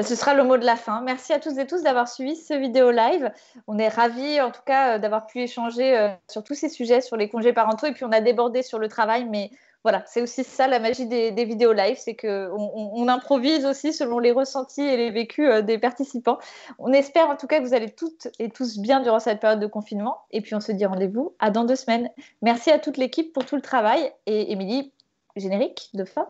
Ce sera le mot de la fin. Merci à tous et tous d'avoir suivi ce vidéo live. On est ravis, en tout cas, d'avoir pu échanger sur tous ces sujets, sur les congés parentaux. Et puis, on a débordé sur le travail, mais voilà, c'est aussi ça la magie des vidéos live, c'est qu'on improvise aussi selon les ressentis et les vécus des participants. On espère en tout cas que vous allez toutes et tous bien durant cette période de confinement. Et puis on se dit rendez-vous à dans 2 semaines. Merci à toute l'équipe pour tout le travail. Et Émilie, générique de fin.